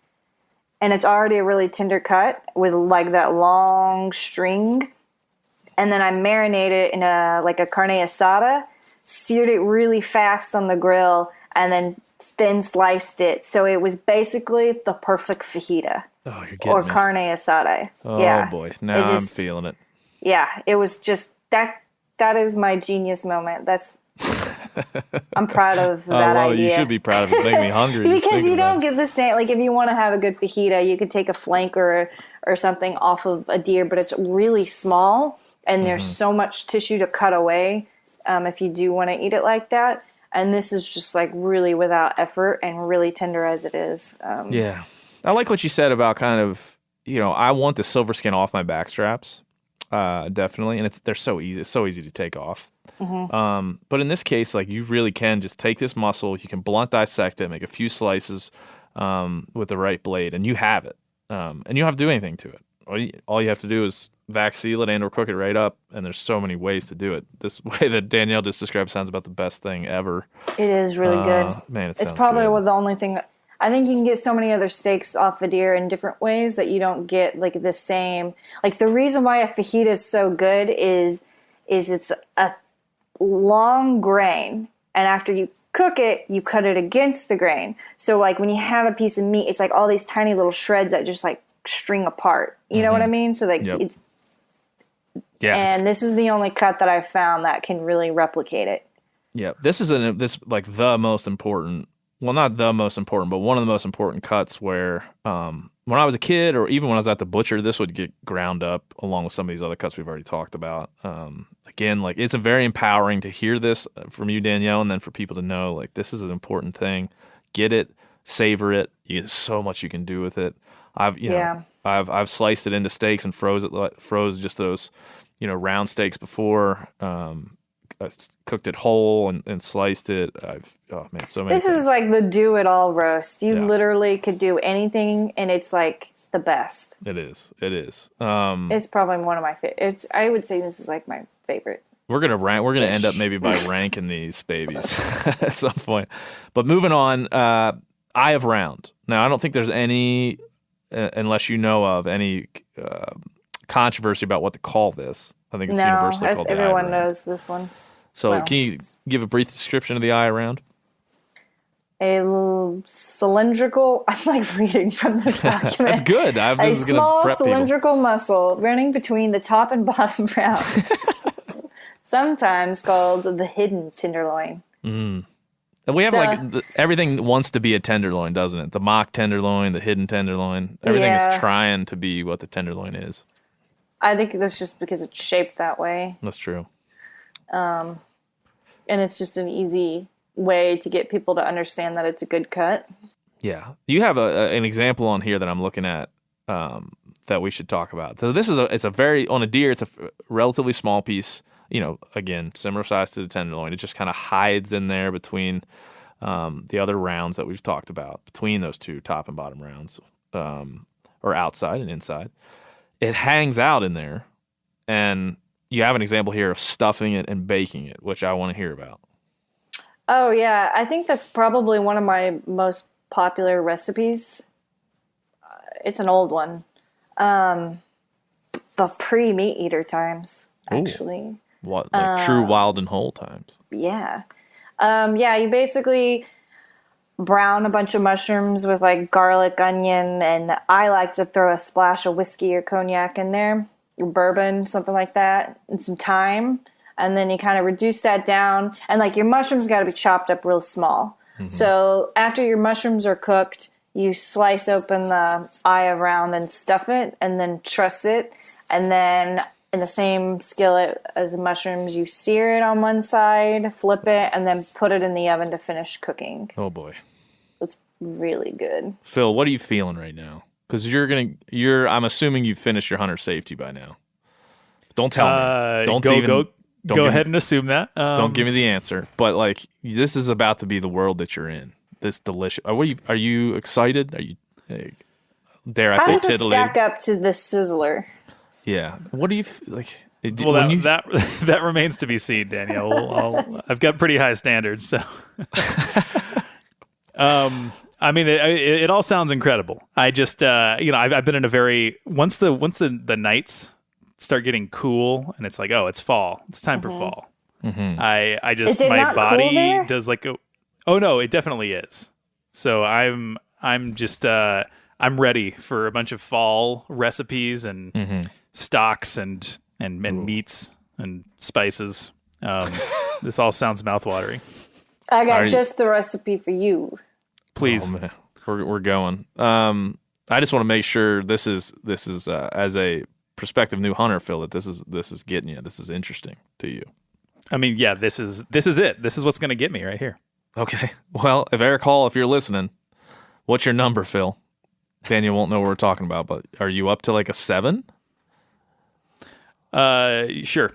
and it's already a really tender cut with like that long string. And then I marinated it in a carne asada, seared it really fast on the grill, and then thin sliced it. So it was basically the perfect fajita. Oh, you're getting or me. carne asada. Oh yeah. boy, now I'm feeling it. Yeah, it was just that is my genius moment. I'm proud of that idea. You should be proud of it. It's making me hungry. Because you don't get the same, like if you want to have a good fajita, you could take a flank or something off of a deer, but it's really small and there's so much tissue to cut away if you do want to eat it like that. And this is just like really without effort and really tender as it is. Yeah. I like what you said about kind of, I want the silver skin off my back straps. Definitely. And they're so easy. It's so easy to take off. But in this case, like you really can just take this muscle, you can blunt dissect it, make a few slices with the right blade, and you have it. And you don't have to do anything to it. All you have to do is vac seal it and or cook it right up, and there's so many ways to do it. This way that Danielle just described sounds about the best thing ever. It is really good. Man, it's probably the only thing. I think you can get so many other steaks off a deer in different ways that you don't get like the same. Like the reason why a fajita is so good is it's a long grain, and after you cook it, you cut it against the grain. So like when you have a piece of meat, it's like all these tiny little shreds that just like string apart. You know what I mean? So like it's and this is the only cut that I've found that can really replicate it. Yeah, this is the most important. Well, not the most important, but one of the most important cuts where when I was a kid or even when I was at the butcher, this would get ground up along with some of these other cuts we've already talked about. Again, like it's very empowering to hear this from you, Danielle, and then for people to know like this is an important thing. Get it, savor it. You get so much you can do with it. I've sliced it into steaks and froze just those round steaks before. I cooked it whole and sliced it. So many This is like the do-it-all roast. You literally could do anything, and it's like the best. It is. It's probably one of my favorites. I would say this is like my favorite. We're gonna end up maybe by ranking these babies at some point. But moving on, Eye of Round. Now I don't think there's any, unless you know of any controversy about what to call this. I think it's universally called the Eye of Round. Everyone knows this one. So can you give a brief description of the Eye of Round? A cylindrical, I'm like reading from this document. That's good. A small cylindrical muscle running between the top and bottom round. Sometimes called the hidden tenderloin. And we have everything wants to be a tenderloin, doesn't it? The mock tenderloin, the hidden tenderloin. Everything is trying to be what the tenderloin is. I think that's just because it's shaped that way. That's true. And it's just an easy way to get people to understand that it's a good cut. Yeah. You have an example on here that I'm looking at that we should talk about. So this is on a deer, it's a relatively small piece, again, similar size to the tenderloin. It just kind of hides in there between the other rounds that we've talked about, between those two top and bottom rounds, or outside and inside. It hangs out in there, and you have an example here of stuffing it and baking it, which I want to hear about. Oh, yeah. I think that's probably one of my most popular recipes. It's an old one. The pre-MeatEater times, actually. Ooh. What, like true wild and whole times? Yeah. You basically brown a bunch of mushrooms with like garlic, onion, and I like to throw a splash of whiskey or cognac in there, or bourbon, something like that, and some thyme. And then you kind of reduce that down. And like your mushrooms got to be chopped up real small. Mm-hmm. So after your mushrooms are cooked, you slice open the eye of round and stuff it and then truss it. And then in the same skillet as the mushrooms. You sear it on one side, flip it, and then put it in the oven to finish cooking. Oh boy. It's really good. Phil, what are you feeling right now? Because I'm assuming you've finished your hunter safety by now. Don't tell me. Go ahead and assume that. Don't give me the answer. But like, this is about to be the world that you're in. This delicious. Are you excited? Are you? Dare I say, How does it titillated? stack up to the Sizzler? Yeah. What do you like? Well, that remains to be seen, Danielle. I've got pretty high standards, so. I mean, it all sounds incredible. I just, I've been in a very once the nights start getting cool and it's like, oh, it's fall. It's time for fall. Mm-hmm. Is it my not body cool there? does like, oh no, it definitely is. So I'm just I'm ready for a bunch of fall recipes and stocks and meats and spices. This all sounds mouthwatering. I got just the recipe for you. Please. Oh, man. We're going. I just want to make sure this is as a prospective new hunter, Phil, that this is getting you. This is interesting to you. I mean, yeah, this is it. This is what's going to get me right here. Okay. Well, if Eric Hall, if you're listening, what's your number, Phil? Daniel won't know what we're talking about, but are you up to like a 7? Sure.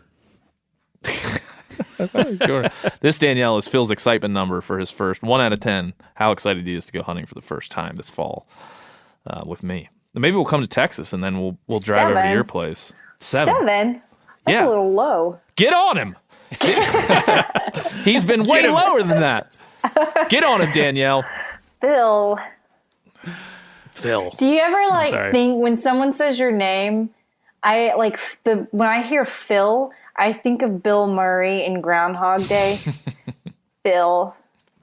This, Danielle, is Phil's excitement number for his first 1 out of 10. How excited he is to go hunting for the first time this fall with me. Maybe we'll come to Texas and then we'll drive over to your place. 7? That's yeah. a little low. Get on him. He's been way lower than that. Get on him, Danielle. Phil. Do you ever think when someone says your name, when I hear Phil, I think of Bill Murray in Groundhog Day. Phil.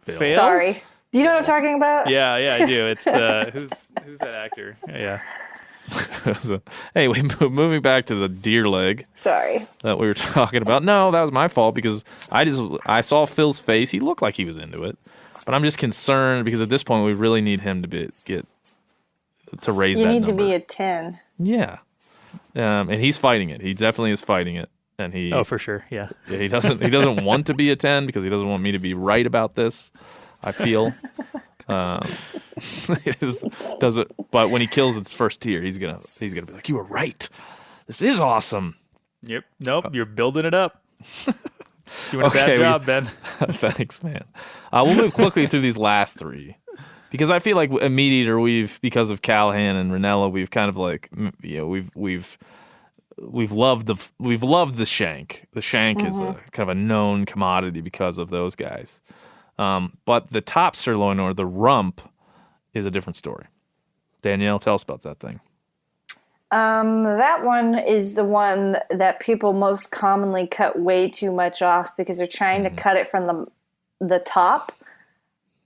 Sorry. Do you know what I'm talking about? Yeah, I do. It's the who's that actor? Yeah. Hey, moving back to the deer leg. Sorry. That we were talking about. No, that was my fault because I saw Phil's face. He looked like he was into it, but I'm just concerned because at this point we really need him to raise that number. You need to be a 10. Yeah. And he's fighting it. He definitely is fighting it. And he for sure. Yeah. He doesn't want to be a 10 because he doesn't want me to be right about this. I feel. But when he kills its first deer, he's gonna be like, "You were right. This is awesome." Yep. Nope. You're building it up. Doing a bad job, Ben. Thanks, man. We'll move quickly through these last 3 because I feel like a MeatEater, because of Callahan and Ranella, we've kind of like, we've loved the shank. The shank is a kind of a known commodity because of those guys. But the top sirloin or the rump is a different story. Danielle, tell us about that thing. That one is the one that people most commonly cut way too much off because they're trying to cut it from the top.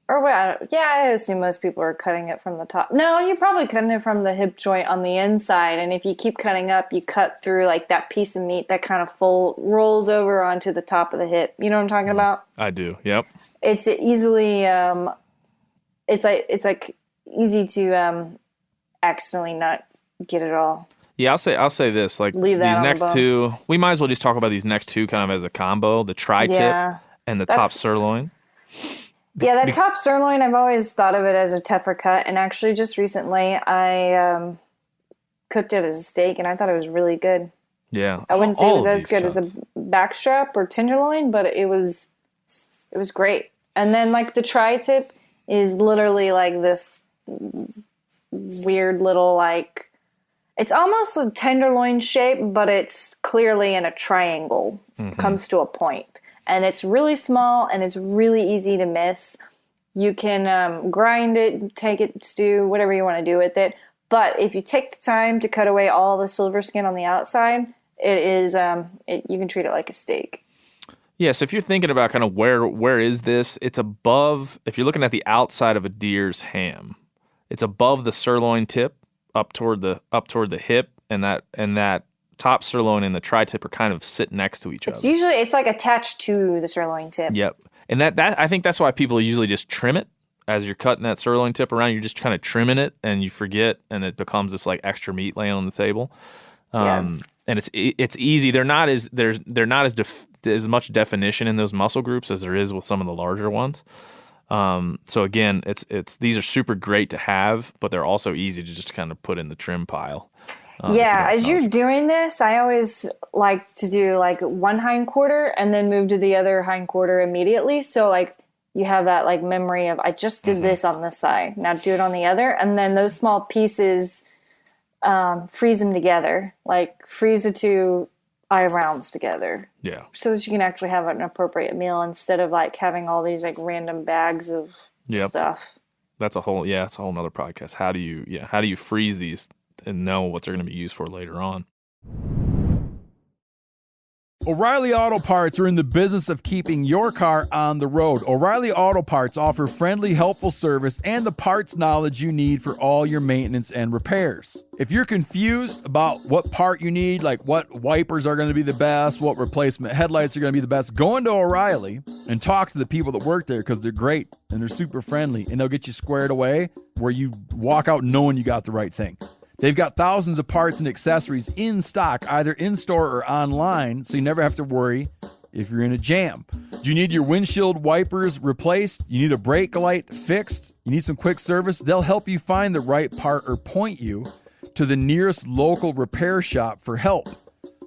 Or I assume most people are cutting it from the top. No, you're probably cutting it from the hip joint on the inside. And if you keep cutting up, you cut through like that piece of meat that kind of rolls over onto the top of the hip. You know what I'm talking about? I do. Yep. It's easily, it's like easy to accidentally not get it all. Yeah, I'll say this. Like these next 2, we might as well just talk about these next 2 kind of as a combo: the tri-tip and the top sirloin. Yeah, that top sirloin, I've always thought of it as a tougher cut. And actually, just recently, I cooked it as a steak, and I thought it was really good. Yeah. I wouldn't say it was as good as a backstrap or tenderloin, but it was great. And then, like, the tri-tip is literally, like, this weird little, like, it's almost a tenderloin shape, but it's clearly in a triangle. Comes to a point. And it's really small, and it's really easy to miss. You can grind it, take it, stew, whatever you want to do with it. But if you take the time to cut away all the silver skin on the outside, it is you can treat it like a steak. Yeah, so if you're thinking about kind of where is this, it's above. If you're looking at the outside of a deer's ham, it's above the sirloin tip, up toward the hip, and that top sirloin and the tri-tip are kind of sit next to each other. It's like attached to the sirloin tip. Yep. And that I think that's why people usually just trim it as you're cutting that sirloin tip around. You're just kind of trimming it and you forget, and it becomes this like extra meat laying on the table. And and it's easy. They're not as much definition in those muscle groups as there is with some of the larger ones. So again, these are super great to have, but they're also easy to just kind of put in the trim pile. As you're doing this, I always like to do like one hindquarter and then move to the other hindquarter immediately. So like you have that like memory of, I just did this on this side, now do it on the other. And then those small pieces, freeze them together, like freeze the two eye rounds together. Yeah. So that you can actually have an appropriate meal instead of like having all these like random bags of stuff. That's a whole nother podcast. How do you freeze these and know what they're going to be used for later on? O'Reilly Auto Parts are in the business of keeping your car on the road. O'Reilly Auto Parts offer friendly, helpful service and the parts knowledge you need for all your maintenance and repairs. If you're confused about what part you need, like what wipers are going to be the best, what replacement headlights are going to be the best, go into O'Reilly and talk to the people that work there because they're great and they're super friendly and they'll get you squared away where you walk out knowing you got the right thing. They've got thousands of parts and accessories in stock, either in-store or online, so you never have to worry if you're in a jam. Do you need your windshield wipers replaced? You need a brake light fixed? You need some quick service? They'll help you find the right part or point you to the nearest local repair shop for help.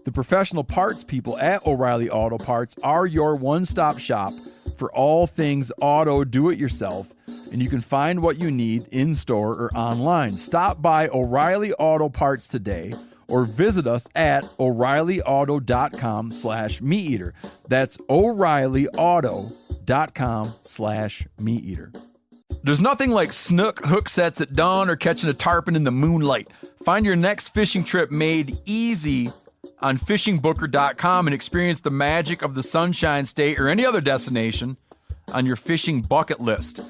The professional parts people at O'Reilly Auto Parts are your one-stop shop for all things auto do-it-yourself, and you can find what you need in-store or online. Stop by O'Reilly Auto Parts today or visit us at O'ReillyAuto.com/MeatEater. That's O'ReillyAuto.com/MeatEater. There's nothing like snook hook sets at dawn or catching a tarpon in the moonlight. Find your next fishing trip made easy on fishingbooker.com and experience the magic of the Sunshine State or any other destination on your fishing bucket list.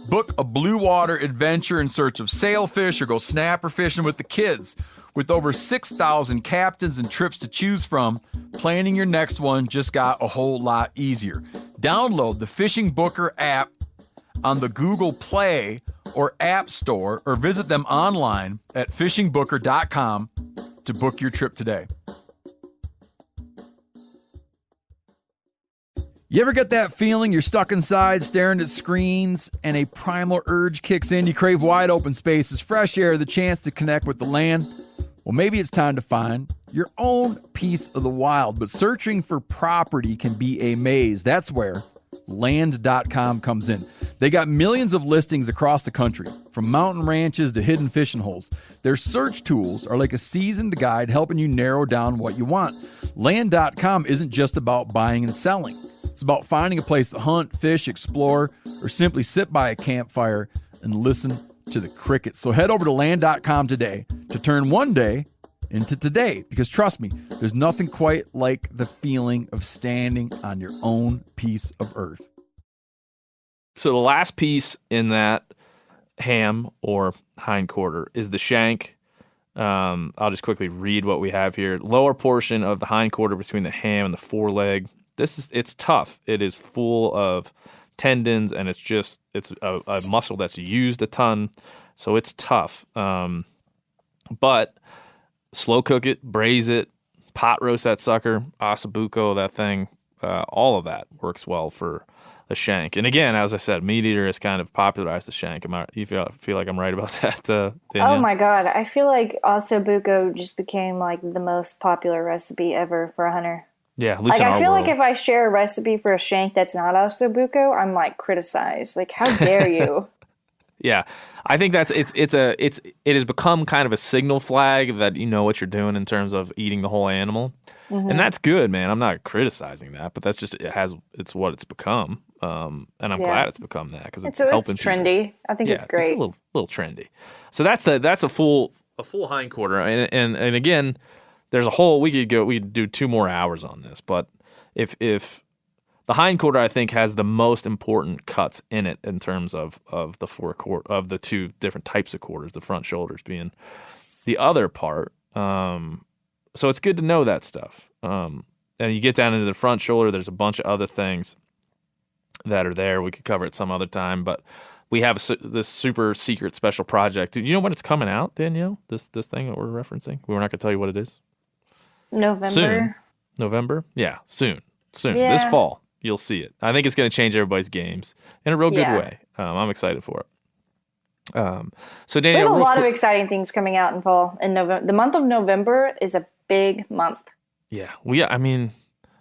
Book a blue water adventure in search of sailfish or go snapper fishing with the kids. With over 6,000 captains and trips to choose from, planning your next one just got a whole lot easier. Download the Fishing Booker app on the Google Play or App Store or visit them online at fishingbooker.com to book your trip today. You ever get that feeling you're stuck inside staring at screens and a primal urge kicks in? You crave wide open spaces, fresh air, the chance to connect with the land. Well, maybe it's time to find your own piece of the wild, but searching for property can be a maze. That's where Land.com comes in. They got millions of listings across the country, from mountain ranches to hidden fishing holes. Their search tools are like a seasoned guide helping you narrow down what you want. Land.com isn't just about buying and selling. It's about finding a place to hunt, fish, explore, or simply sit by a campfire and listen to the crickets. So head over to Land.com today to turn one day into today. Because trust me, there's nothing quite like the feeling of standing on your own piece of earth. So the last piece in that ham or hindquarter is the shank. I'll just quickly read what we have here. Lower portion of the hindquarter between the ham and the foreleg. It's tough. It is full of tendons, and it's a muscle that's used a ton, so it's tough. But slow cook it, braise it, pot roast that sucker, ossobuco that thing. All of that works well for a shank. And again, as I said, MeatEater has kind of popularized the shank. You feel like I'm right about that, Danielle? Oh my God, I feel like ossobuco just became like the most popular recipe ever for a hunter. Yeah, at least like in I feel world. like if I share a recipe for a shank that's not ossobuco, I'm like criticized. Like, how dare you? Yeah, I think it has become kind of a signal flag that you know what you're doing in terms of eating the whole animal, and that's good, man. I'm not criticizing that, but that's just it's what it's become, and I'm glad it's become that because it's helping. It's trendy. People. I think it's great. It's a little trendy. So that's a full hindquarter, and again. There's a whole we could do 2 more hours on this, but if the hindquarter I think has the most important cuts in it in terms of the 2 different types of quarters, the front shoulders being the other part. So it's good to know that stuff. And you get down into the front shoulder, there's a bunch of other things that are there. We could cover it some other time, but we have this super secret special project. Do you know when it's coming out, Danielle? This thing that we're referencing? We're not going to tell you what it is. November. Soon. November? Yeah, soon. Yeah. This fall, you'll see it. I think it's going to change everybody's games in a real good way. I'm excited for it. So Danielle, we have a lot of exciting things coming out in fall. In November, the month of November is a big month. Yeah, I mean,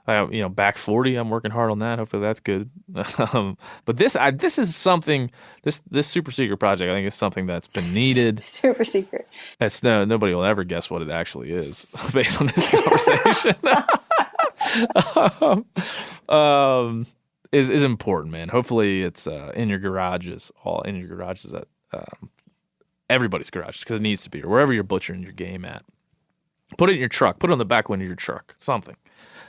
back 40. I'm working hard on that. Hopefully that's good. But this is something. This super secret project, I think, is something that's been needed. Super secret. That's nobody will ever guess what it actually is based on this conversation. Is important, man. Hopefully it's in your garages, at everybody's garages, because it needs to be, or wherever you're butchering your game at. Put it in your truck. Put it on the back window of your truck. Something.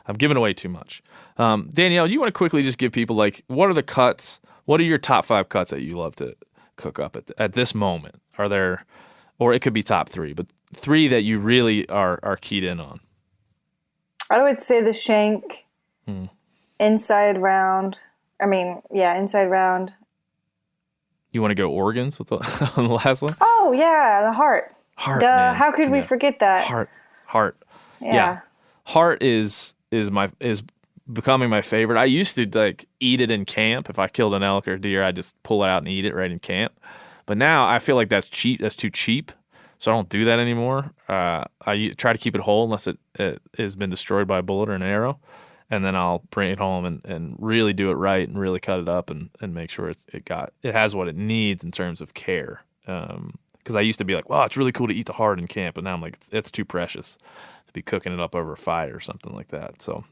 I'm giving away too much. Danielle, you want to quickly just give people, like, what are the cuts? What are your top 5 cuts that you love to cook up at this moment? Are there, or it could be top 3, but 3 that you really are keyed in on? I would say the shank, inside round. Inside round. You want to go organs with on the last one? Oh yeah, the heart. Man. How could we forget that? Heart. Yeah. Heart is becoming my favorite. I used to like eat it in camp. If I killed an elk or a deer, I'd just pull it out and eat it right in camp. But now I feel like that's cheap. That's too cheap. So I don't do that anymore. I try to keep it whole unless it has been destroyed by a bullet or an arrow. And then I'll bring it home and really do it right and really cut it up and make sure it has what it needs in terms of care. Because I used to be like, wow, it's really cool to eat the heart in camp. But now I'm like, it's too precious to be cooking it up over a fire or something like that. So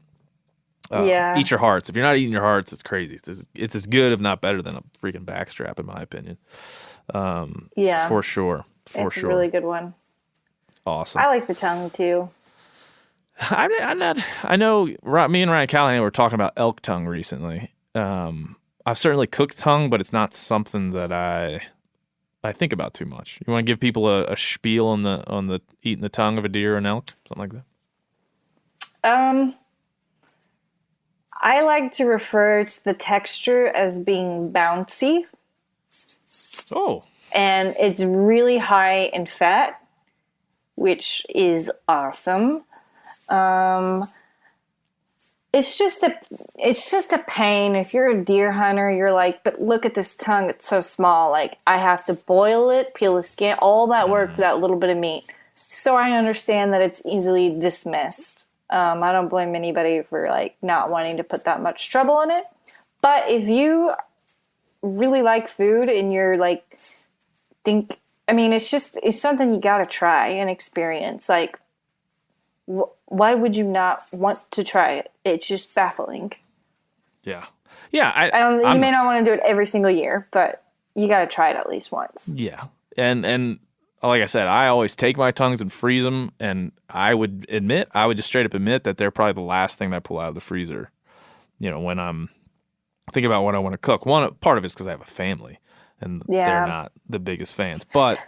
eat your hearts. If you're not eating your hearts, it's crazy. It's as good, if not better, than a freaking backstrap, in my opinion. For sure. It's a really good one. Awesome. I like the tongue too. I know me and Ryan Callahan were talking about elk tongue recently. I've certainly cooked tongue, but it's not something that I think about too much. You want to give people a spiel on the eating the tongue of a deer or an elk, something like that? I like to refer to the texture as being bouncy. Oh. And it's really high in fat, which is awesome. It's just a pain. If you're a deer hunter, you're like, but look at this tongue, it's so small. Like, I have to boil it, peel the skin, all that work for that little bit of meat. So I understand that it's easily dismissed. I don't blame anybody for like not wanting to put that much trouble in it. But if you really like food and you're like, it's something you got to try and experience. Like, why would you not want to try it? It's just baffling. Yeah. You may not want to do it every single year, but you got to try it at least once. Yeah. And like I said, I always take my tongues and freeze them, and I would just straight up admit that they're probably the last thing that I pull out of the freezer, when I'm thinking about what I want to cook. One part of it's because I have a family, and they're not the biggest fans, but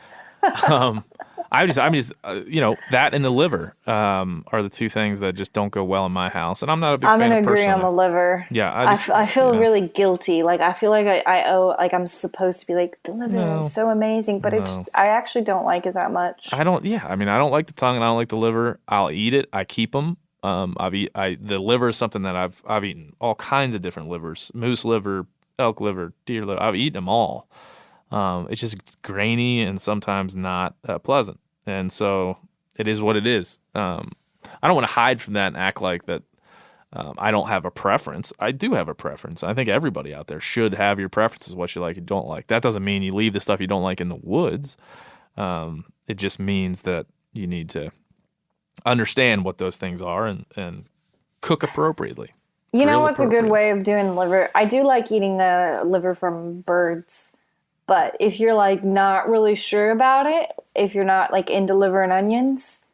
I'm just that and the liver are the two things that just don't go well in my house, and I'm not a big fan of personally. I'm gonna agree on the liver. Yeah, I feel really guilty. Like, I feel like I owe, like, I'm supposed to be like, the liver is so amazing, but I actually don't like it that much. I don't like the tongue and I don't like the liver. I'll eat it. I keep them. The liver is something that I've eaten all kinds of different livers: moose liver, elk liver, deer liver. I've eaten them all. It's just grainy and sometimes not pleasant. And so it is what it is. I don't want to hide from that and act like that I don't have a preference. I do have a preference. I think everybody out there should have your preferences, what you like and don't like. That doesn't mean you leave the stuff you don't like in the woods. It just means that you need to understand what those things are and cook appropriately. You know what's a good way of doing liver? I do like eating the liver from birds. But if you're like not really sure about it, if you're not like into liver and onions,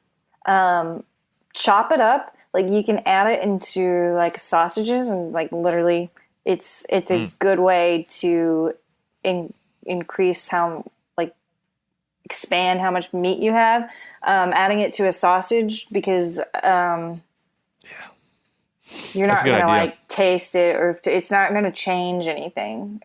chop it up. Like, you can add it into like sausages, and like literally it's a good way to increase expand how much meat you have. Adding it to a sausage, because you're not going to like taste it, or it's not going to change anything.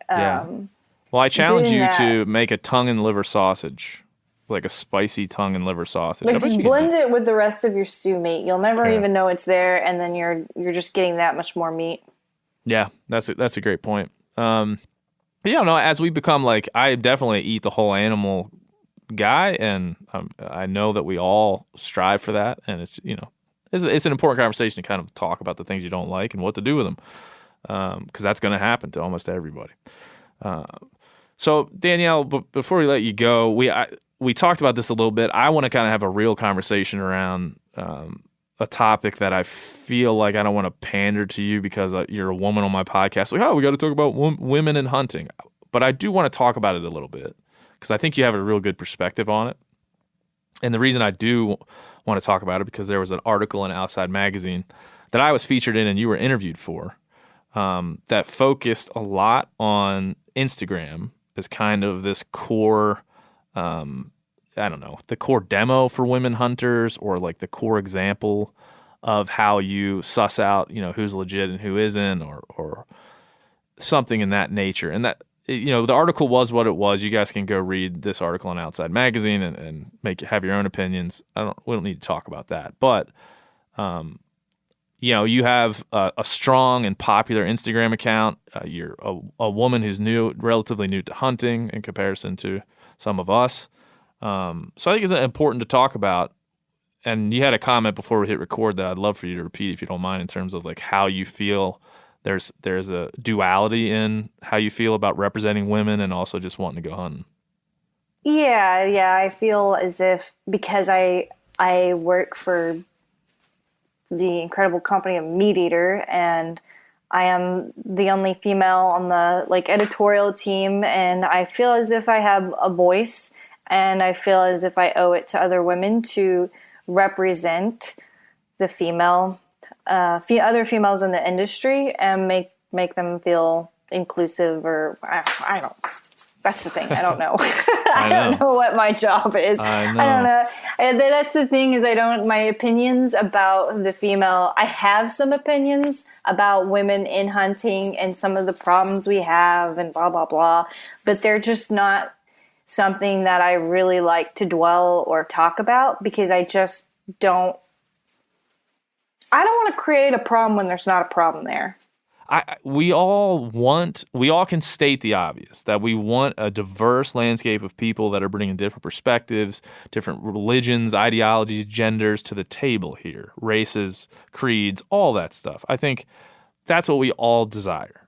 Well, I challenge you to make a tongue and liver sausage. like a spicy tongue and liver sausage. Like just blend it with the rest of your stew meat. You'll never even know it's there, and then you're just getting that much more meat. Yeah, that's a great point. As we become I definitely eat the whole animal guy, and I know that we all strive for that, and it's it's an important conversation to kind of talk about the things you don't like and what to do with them, because that's going to happen to almost everybody. So Danielle, before we let you go, we talked about this a little bit. I want to kind of have a real conversation around a topic that I feel like I don't want to pander to you because you're a woman on my podcast. Like, we got to talk about women in hunting. But I do want to talk about it a little bit because I think you have a real good perspective on it. And the reason I do want to talk about it because there was an article in Outside Magazine that I was featured in and you were interviewed for that focused a lot on Instagram as kind of this core the core demo for women hunters, or like the core example of how you suss out, who's legit and who isn't, or something in that nature. And that, the article was what it was. You guys can go read this article in Outside Magazine and have your own opinions. We don't need to talk about that. But, you have a strong and popular Instagram account. You're a woman who's relatively new to hunting in comparison to some of us. So I think it's important to talk about. And you had a comment before we hit record that I'd love for you to repeat if you don't mind, in terms of how you feel there's a duality in how you feel about representing women and also just wanting to go hunting. Yeah. I feel as if because I work for the incredible company of MeatEater, and I am the only female on the editorial team, and I feel as if I have a voice. And I feel as if I owe it to other women to represent the other females in the industry and make them feel inclusive, or I don't. That's the thing. I don't know. I don't know what my job is. I don't know. And that's the thing is my opinions about the female. I have some opinions about women in hunting and some of the problems we have and blah blah blah, but they're just not something that I really like to dwell or talk about, because I just don't want to create a problem when there's not a problem there. We all can state the obvious, that we want a diverse landscape of people that are bringing different perspectives, different religions, ideologies, genders to the table here, races, creeds, all that stuff. I think that's what we all desire.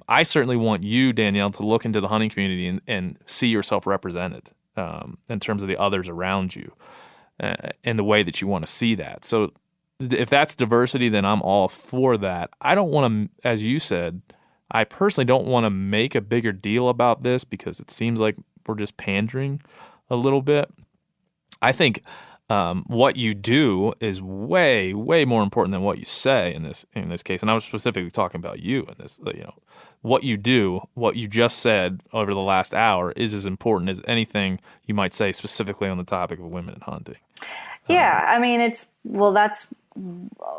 I certainly want you, Danielle, to look into the hunting community and see yourself represented in terms of the others around you in the way that you want to see that. So if that's diversity, then I'm all for that. I don't want to, as you said, I personally don't want to make a bigger deal about this because it seems like we're just pandering a little bit. I think what you do is way, way more important than what you say in this case. And I was specifically talking about you in this. What you do, what you just said over the last hour, is as important as anything you might say specifically on the topic of women in hunting. Yeah, I mean, that's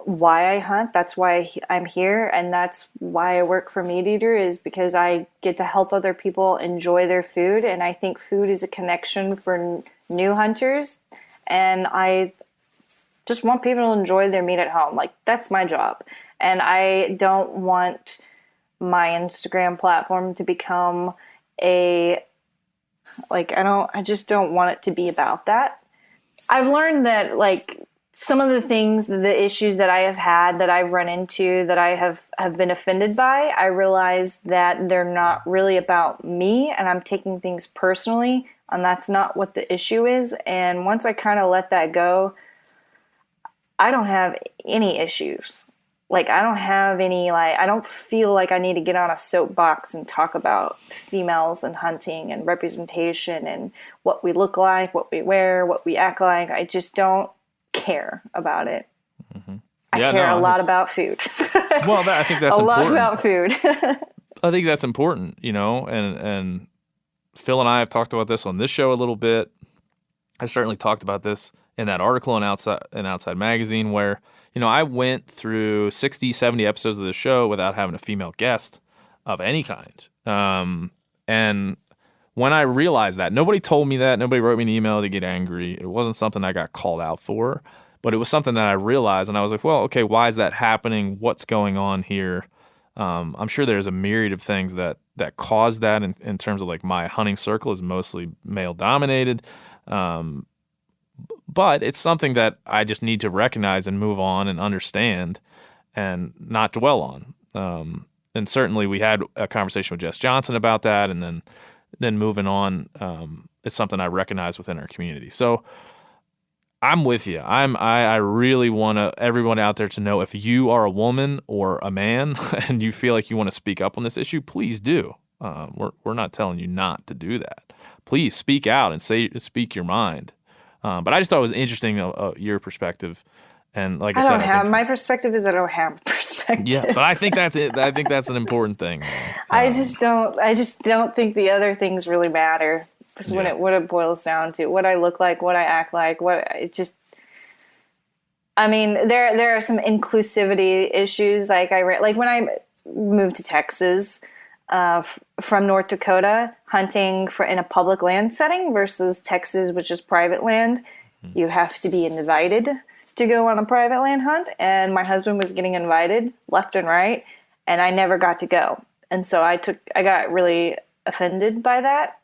why I hunt. That's why I'm here, and that's why I work for MeatEater, is because I get to help other people enjoy their food, and I think food is a connection for new hunters. And I just want people to enjoy their meat at home. That's my job. And I don't want my Instagram platform to become I just don't want it to be about that. I've learned that some of the things, the issues that I have had, that I've run into, that I have been offended by, I realize that they're not really about me, and I'm taking things personally. And that's not what the issue is. And once I kind of let that go, I don't have any issues. I don't have any, I don't feel like I need to get on a soapbox and talk about females and hunting and representation and what we look like, what we wear, what we act like. I just don't care about it. Mm-hmm. I care a lot about food. Well, I think that's a important. lot about food. I think that's important, and Phil and I have talked about this on this show a little bit. I certainly talked about this in that article in Outside Magazine where, I went through 60, 70 episodes of the show without having a female guest of any kind. And when I realized that, nobody told me that, nobody wrote me an email to get angry. It wasn't something I got called out for, but it was something that I realized, and I was like, well, okay, why is that happening? What's going on here? I'm sure there's a myriad of things that cause that in terms of like my hunting circle is mostly male dominated. But it's something that I just need to recognize and move on and understand and not dwell on. And certainly we had a conversation with Jess Johnson about that, and then moving on, it's something I recognize within our community. So I'm with you. I really want everyone out there to know, if you are a woman or a man and you feel like you want to speak up on this issue, please do. We're not telling you not to do that. Please speak out and speak your mind. But I just thought it was interesting, your perspective. And like I said, my perspective is I don't have a perspective. Yeah, but I think that's it. I think that's an important thing. I just don't think the other things really matter. Because what it boils down to, what I look like, what I act like, I mean, there are some inclusivity issues. Like when I moved to Texas from North Dakota, hunting in a public land setting versus Texas, which is private land, you have to be invited to go on a private land hunt. And my husband was getting invited left and right, and I never got to go. And so I got really offended by that.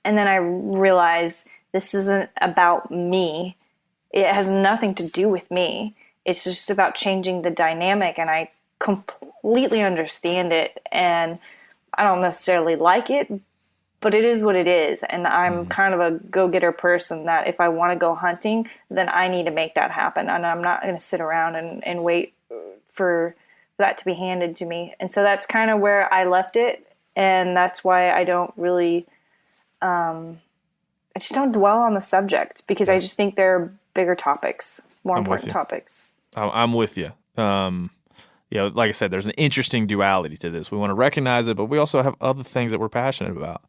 And then I realized this isn't about me. It has nothing to do with me. It's just about changing the dynamic, and I completely understand it. And I don't necessarily like it, but it is what it is. And I'm kind of a go-getter person that if I want to go hunting, then I need to make that happen. And I'm not going to sit around and wait for that to be handed to me. And so that's kind of where I left it. And that's why I don't really... I just don't dwell on the subject, because I just think there are bigger topics, more important topics. I'm with you. Like I said, there's an interesting duality to this. We want to recognize it, but we also have other things that we're passionate about.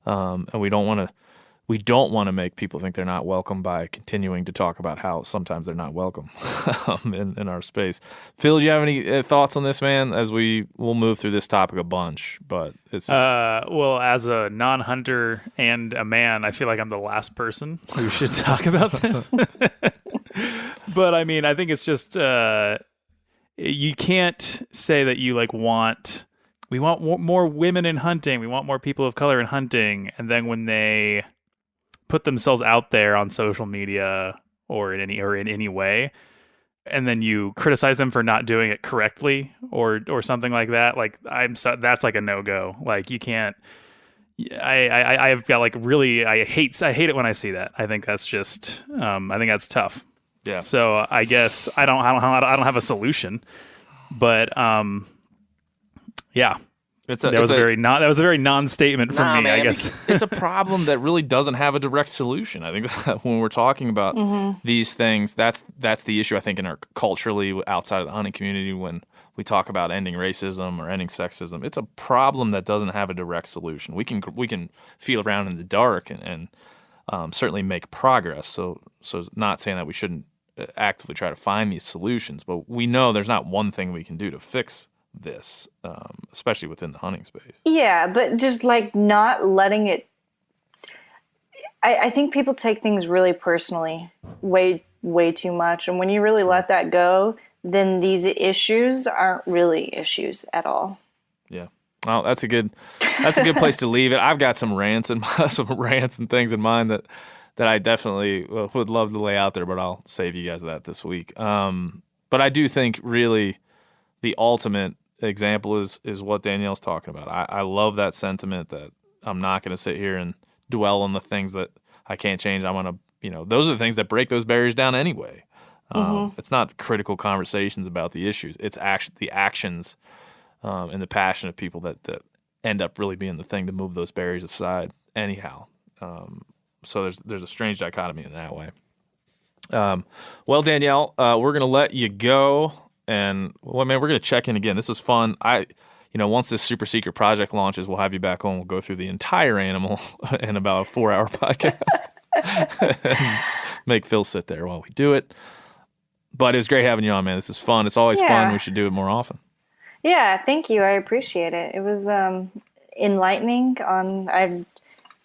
And we don't want to make people think they're not welcome by continuing to talk about how sometimes they're not welcome in our space. Phil, do you have any thoughts on this, man? As we'll move through this topic a bunch, but it's well, as a non-hunter and a man, I feel like I'm the last person who should talk about this. But I mean, I think it's just you can't say that you we want more women in hunting, we want more people of color in hunting, and then when they put themselves out there on social media or in any way, and then you criticize them for not doing it correctly or something like that, that's like a no-go. Like, you can't. I've got I hate it when I see that. I think that's just I think that's tough. Yeah. So I guess I don't have a solution, but yeah. That was a very non-statement from me, man, I guess. It's a problem that really doesn't have a direct solution. I think that when we're talking about these things, that's the issue, I think, in our culturally outside of the hunting community, when we talk about ending racism or ending sexism. It's a problem that doesn't have a direct solution. We can feel around in the dark and certainly make progress. So not saying that we shouldn't actively try to find these solutions, but we know there's not one thing we can do to fix this, especially within the hunting space. Yeah, but just not letting it. I think people take things really personally, way too much, and when you really let that go, then these issues aren't really issues at all. Yeah. Well, that's a good place to leave it. I've got some rants and things in mind that I definitely would love to lay out there, but I'll save you guys that this week. But I do think really the ultimate example is what Danielle's talking about. I love that sentiment that I'm not going to sit here and dwell on the things that I can't change. I want to, those are the things that break those barriers down anyway. It's not critical conversations about the issues. It's actually the actions and the passion of people that end up really being the thing to move those barriers aside anyhow. So there's a strange dichotomy in that way. Well, Danielle, we're going to let you go. And, well, man, we're going to check in again. This is fun. Once this super secret project launches, we'll have you back on. We'll go through the entire animal in about a 4-hour podcast. Make Phil sit there while we do it. But it was great having you on, man. This is fun. It's always fun. We should do it more often. Yeah, thank you. I appreciate it. It was enlightening. I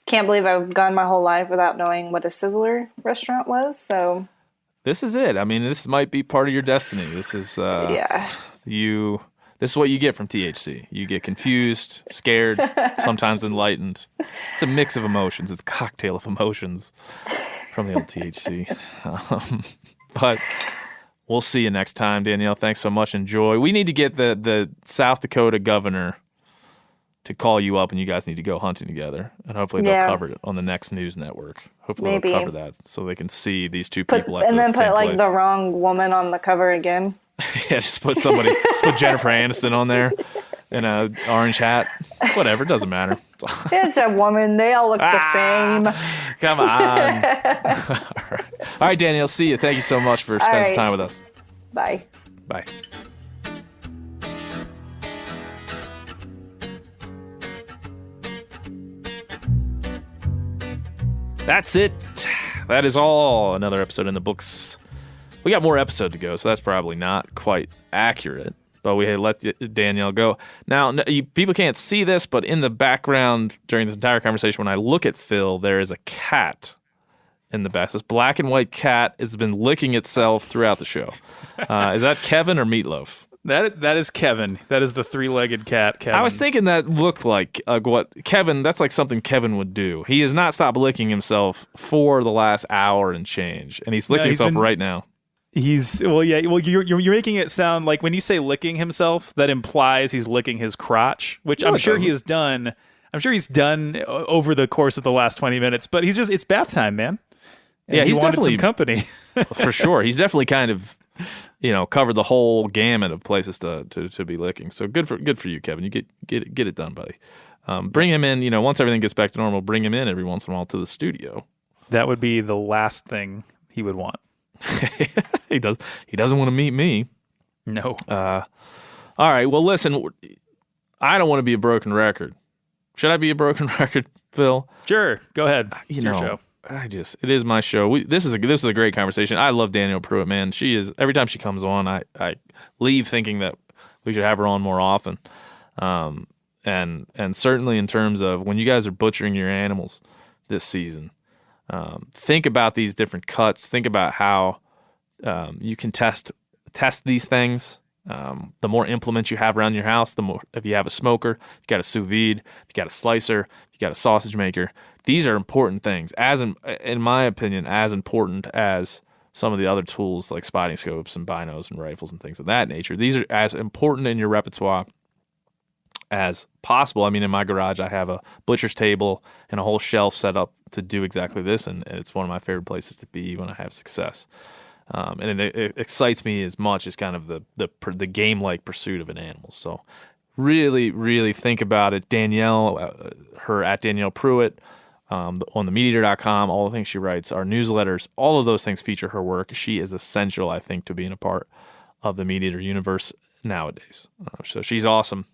can't believe I've gone my whole life without knowing what a Sizzler restaurant was. So this is it. I mean, this might be part of your destiny. This is This is what you get from THC. You get confused, scared, sometimes enlightened. It's a mix of emotions. It's a cocktail of emotions from the old THC. But we'll see you next time, Danielle. Thanks so much. Enjoy. We need to get the South Dakota governor to call you up, and you guys need to go hunting together. And hopefully they'll cover it on the next news network. Hopefully they'll cover that so they can see these two people at the same place. And then put the wrong woman on the cover again. Yeah, just put Jennifer Aniston on there in an orange hat. Whatever, it doesn't matter. It's a woman. They all look the same. Come on. All right, Danielle, see you. Thank you so much for spending some time with us. Bye. Bye. That's it. That is all. Another episode in the books. We got more episode to go, so that's probably not quite accurate. But we let Danielle go. Now, people can't see this, but in the background during this entire conversation, when I look at Phil, there is a cat in the back. This black and white cat has been licking itself throughout the show. Is that Kevin or Meatloaf? That is Kevin. That is the three-legged cat, Kevin. I was thinking that looked like what Kevin, that's like something Kevin would do. He has not stopped licking himself for the last hour and change, and he's licking himself right now. You're making it sound like when you say licking himself, that implies he's licking his crotch, which I'm sure he has done. I'm sure he's done over the course of the last 20 minutes, but it's bath time, man. And he's wanted definitely some company. For sure. He's definitely kind of, covered the whole gamut of places to be licking. So good for you, Kevin. You get it done, buddy. Bring him in, once everything gets back to normal, bring him in every once in a while to the studio. That would be the last thing he would want. He doesn't want to meet me. No. All right. Well, listen, I don't want to be a broken record. Should I be a broken record, Phil? Sure. Go ahead. It's your show. It is my show. This is a great conversation. I love Danielle Prewett, man. She is, every time she comes on, I leave thinking that we should have her on more often. And certainly in terms of when you guys are butchering your animals this season, think about these different cuts. Think about how you can test these things. The more implements you have around your house, the more. If you have a smoker, you got a sous vide, you got a slicer, you got a sausage maker. These are important things, in my opinion, as important as some of the other tools like spotting scopes and binos and rifles and things of that nature. These are as important in your repertoire as possible. I mean, in my garage, I have a butcher's table and a whole shelf set up to do exactly this, and it's one of my favorite places to be when I have success. And it excites me as much as kind of the game-like pursuit of an animal. So really, really think about it. Danielle, her at Danielle Prewett, on the MeatEater.com, all the things she writes, our newsletters, all of those things feature her work. She is essential, I think, to being a part of the MeatEater universe nowadays. So she's awesome.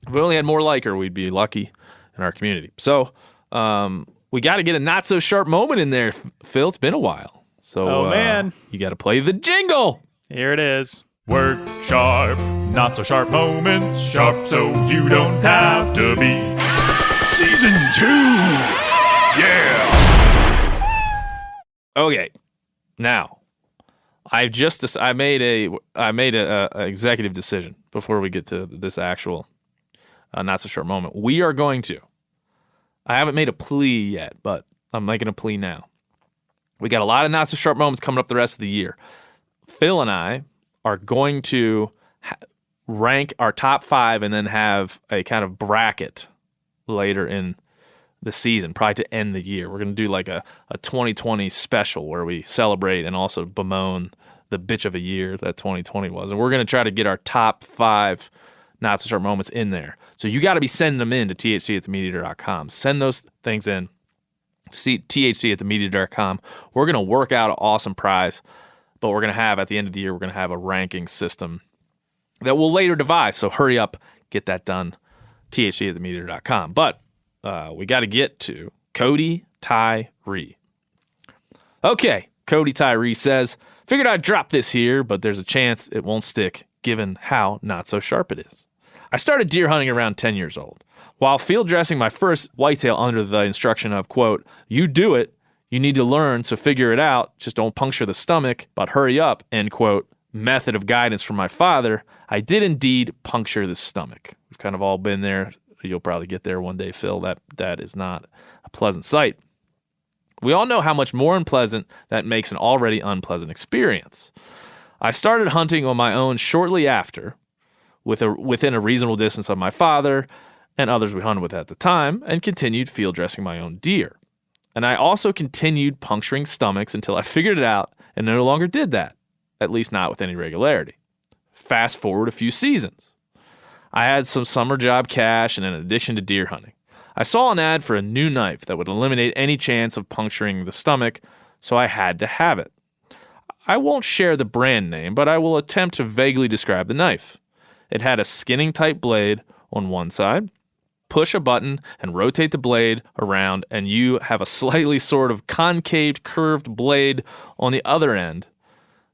If we only had more like her, we'd be lucky in our community. So we got to get a not-so-sharp moment in there, Phil. It's been a while. So, man. You got to play the jingle. Here it is. Work sharp, not so sharp moments, sharp so you don't have to be. Season 2. Yeah. Okay. Now, I made a executive decision before we get to this actual not so short moment. We are going to. I haven't made a plea yet, but I'm making a plea now. We got a lot of not so sharp moments coming up the rest of the year. Phil and I are going to rank our top 5 and then have a kind of bracket later in the season, probably to end the year. We're going to do like a 2020 special where we celebrate and also bemoan the bitch of a year that 2020 was. And we're going to try to get our top 5 not so sharp moments in there. So you got to be sending them in to thc@themeateater.com. Send those things in. thc@themeateater.com. We're going to work out an awesome prize, but we're going to have, at the end of the year, we're going to have a ranking system that we'll later devise. So hurry up, get that done. thc@themeateater.com. But we got to get to Cody Tyree. Okay, Cody Tyree says, figured I'd drop this here, but there's a chance it won't stick given how not so sharp it is. I started deer hunting around 10 years old. While field dressing my first whitetail under the instruction of, quote, you do it, you need to learn, so figure it out, just don't puncture the stomach, but hurry up, end quote, method of guidance from my father, I did indeed puncture the stomach. We've kind of all been there. You'll probably get there one day, Phil. That is not a pleasant sight. We all know how much more unpleasant that makes an already unpleasant experience. I started hunting on my own shortly after, within a reasonable distance of my father and others we hunted with at the time, and continued field dressing my own deer. And I also continued puncturing stomachs until I figured it out and no longer did that, at least not with any regularity. Fast forward a few seasons. I had some summer job cash and an addiction to deer hunting. I saw an ad for a new knife that would eliminate any chance of puncturing the stomach, so I had to have it. I won't share the brand name, but I will attempt to vaguely describe the knife. It had a skinning type blade on one side. Push a button and rotate the blade around, and you have a slightly sort of concave curved blade on the other end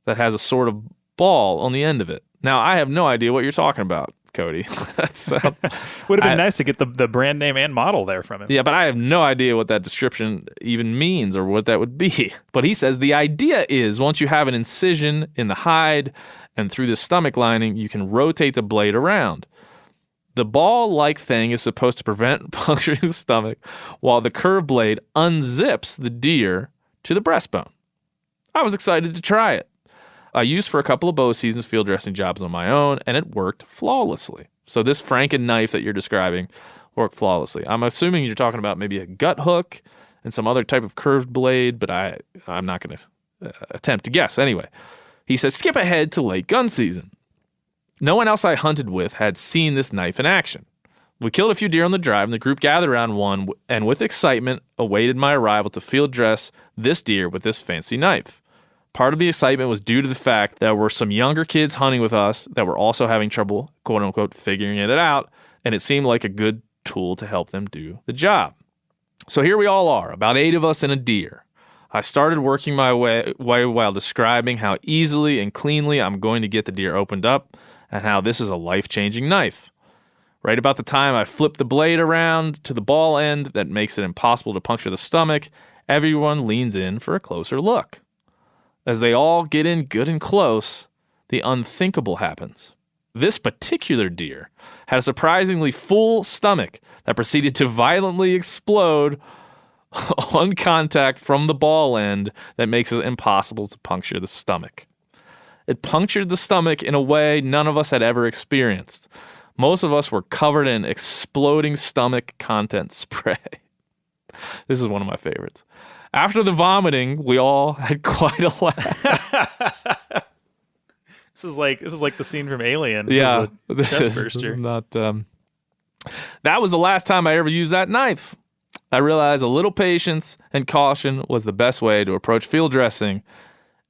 that has a sort of ball on the end of it. Now, I have no idea what you're talking about, Cody. Would have been nice to get the brand name and model there from him. Yeah, but I have no idea what that description even means or what that would be. But he says the idea is once you have an incision in the hide and through the stomach lining, you can rotate the blade around. The ball-like thing is supposed to prevent puncturing the stomach while the curved blade unzips the deer to the breastbone. I was excited to try it. I used for a couple of bow seasons field dressing jobs on my own, and it worked flawlessly. So this Franken knife that you're describing worked flawlessly. I'm assuming you're talking about maybe a gut hook and some other type of curved blade, but I'm not going to attempt to guess. Anyway, he says, skip ahead to late gun season. No one else I hunted with had seen this knife in action. We killed a few deer on the drive, and the group gathered around one and with excitement awaited my arrival to field dress this deer with this fancy knife. Part of the excitement was due to the fact that there were some younger kids hunting with us that were also having trouble, quote unquote, figuring it out, and it seemed like a good tool to help them do the job. So here we all are, about 8 of us and a deer. I started working my way while describing how easily and cleanly I'm going to get the deer opened up and how this is a life-changing knife. Right about the time I flip the blade around to the ball end that makes it impossible to puncture the stomach, everyone leans in for a closer look. As they all get in good and close, the unthinkable happens. This particular deer had a surprisingly full stomach that proceeded to violently explode on contact from the ball end that makes it impossible to puncture the stomach. It punctured the stomach in a way none of us had ever experienced. Most of us were covered in exploding stomach content spray. This is one of my favorites. After the vomiting, we all had quite a laugh. This is like the scene from Alien. This is not. That was the last time I ever used that knife. I realized a little patience and caution was the best way to approach field dressing,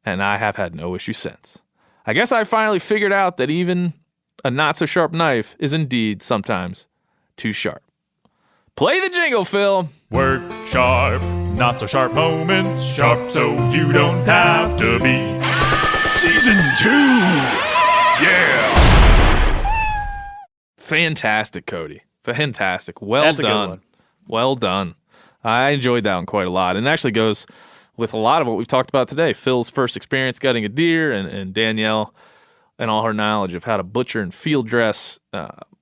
and I have had no issue since. I guess I finally figured out that even a not-so-sharp knife is indeed sometimes too sharp. Play the jingle, Phil. Work sharp, not-so-sharp moments, sharp so you don't have to be. Season 2! Yeah! Fantastic, Cody. Fantastic. Well That's done. A good one. Well done. I enjoyed that one quite a lot. And it actually goes with a lot of what we've talked about today. Phil's first experience gutting a deer and Danielle and all her knowledge of how to butcher and field dress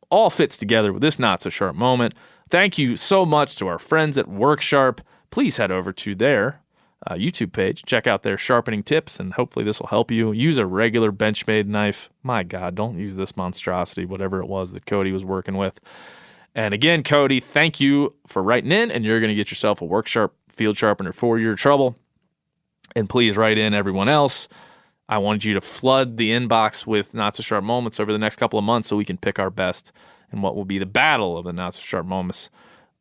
all fits together with this not-so-sharp moment. Thank you so much to our friends at WorkSharp. Please head over to their YouTube page. Check out their sharpening tips, and hopefully this will help you. Use a regular Benchmade knife. My God, don't use this monstrosity, whatever it was that Cody was working with. And again, Cody, thank you for writing in, and you're going to get yourself a WorkSharp field sharpener for your trouble. And please write in everyone else. I wanted you to flood the inbox with not-so-sharp moments over the next couple of months so we can pick our best in what will be the battle of the not-so-sharp moments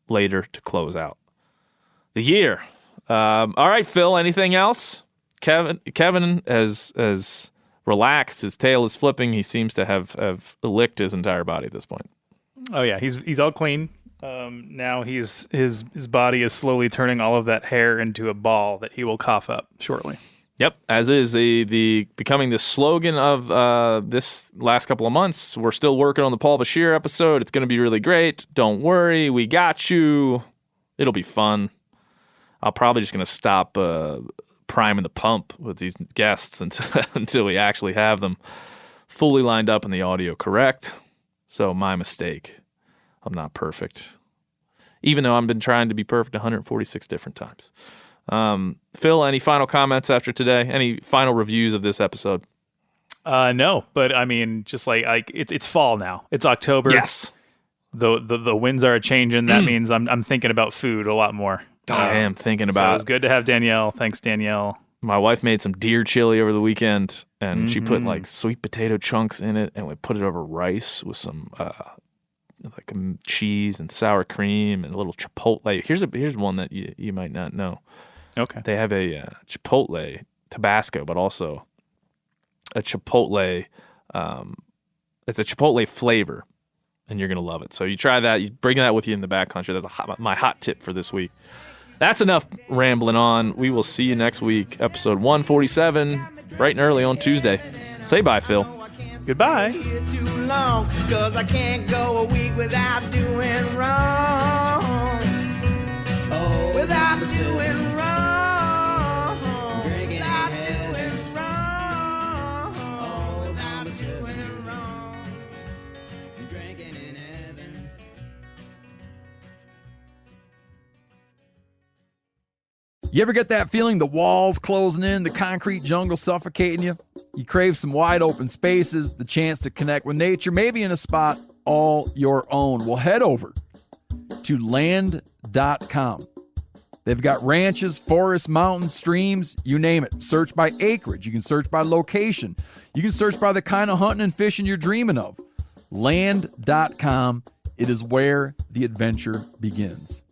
later to close out the year. All right, Phil, anything else? Kevin has relaxed. His tail is flipping. He seems to have licked his entire body at this point. Oh, yeah, he's all clean. Now his body is slowly turning all of that hair into a ball that he will cough up shortly. Yep, as is the becoming the slogan of this last couple of months. We're still working on the Paul Bashir episode. It's going to be really great. Don't worry, we got you. It'll be fun. I'm probably just going to stop priming the pump with these guests until we actually have them fully lined up and the audio correct. So my mistake. I'm not perfect. Even though I've been trying to be perfect 146 different times. Phil, any final comments after today? Any final reviews of this episode? No, but I mean, just like it's fall now. It's October. Yes. The winds are changing. That means I'm thinking about food a lot more. I am thinking about. So it's good to have Danielle. Thanks, Danielle. My wife made some deer chili over the weekend, and she put like sweet potato chunks in it, and we put it over rice with some like cheese and sour cream and a little chipotle. Here's one that you might not know. Okay. They have a chipotle Tabasco, but also a chipotle. It's a chipotle flavor, and you're gonna love it. So you try that. You bring that with you in the backcountry. That's my hot tip for this week. That's enough rambling on. We will see you next week, episode 147, bright and early on Tuesday. Say bye, Phil. Goodbye. Too long, 'cause I can't go a week without doing wrong. Oh, without doing wrong. Without doing wrong. Oh, without doing wrong. Drinking in heaven. You ever get that feeling the walls closing in, the concrete jungle suffocating you? You crave some wide open spaces, the chance to connect with nature, maybe in a spot all your own. Well, head over to land.com. They've got ranches, forests, mountains, streams, you name it. Search by acreage. You can search by location. You can search by the kind of hunting and fishing you're dreaming of. Land.com. It is where the adventure begins.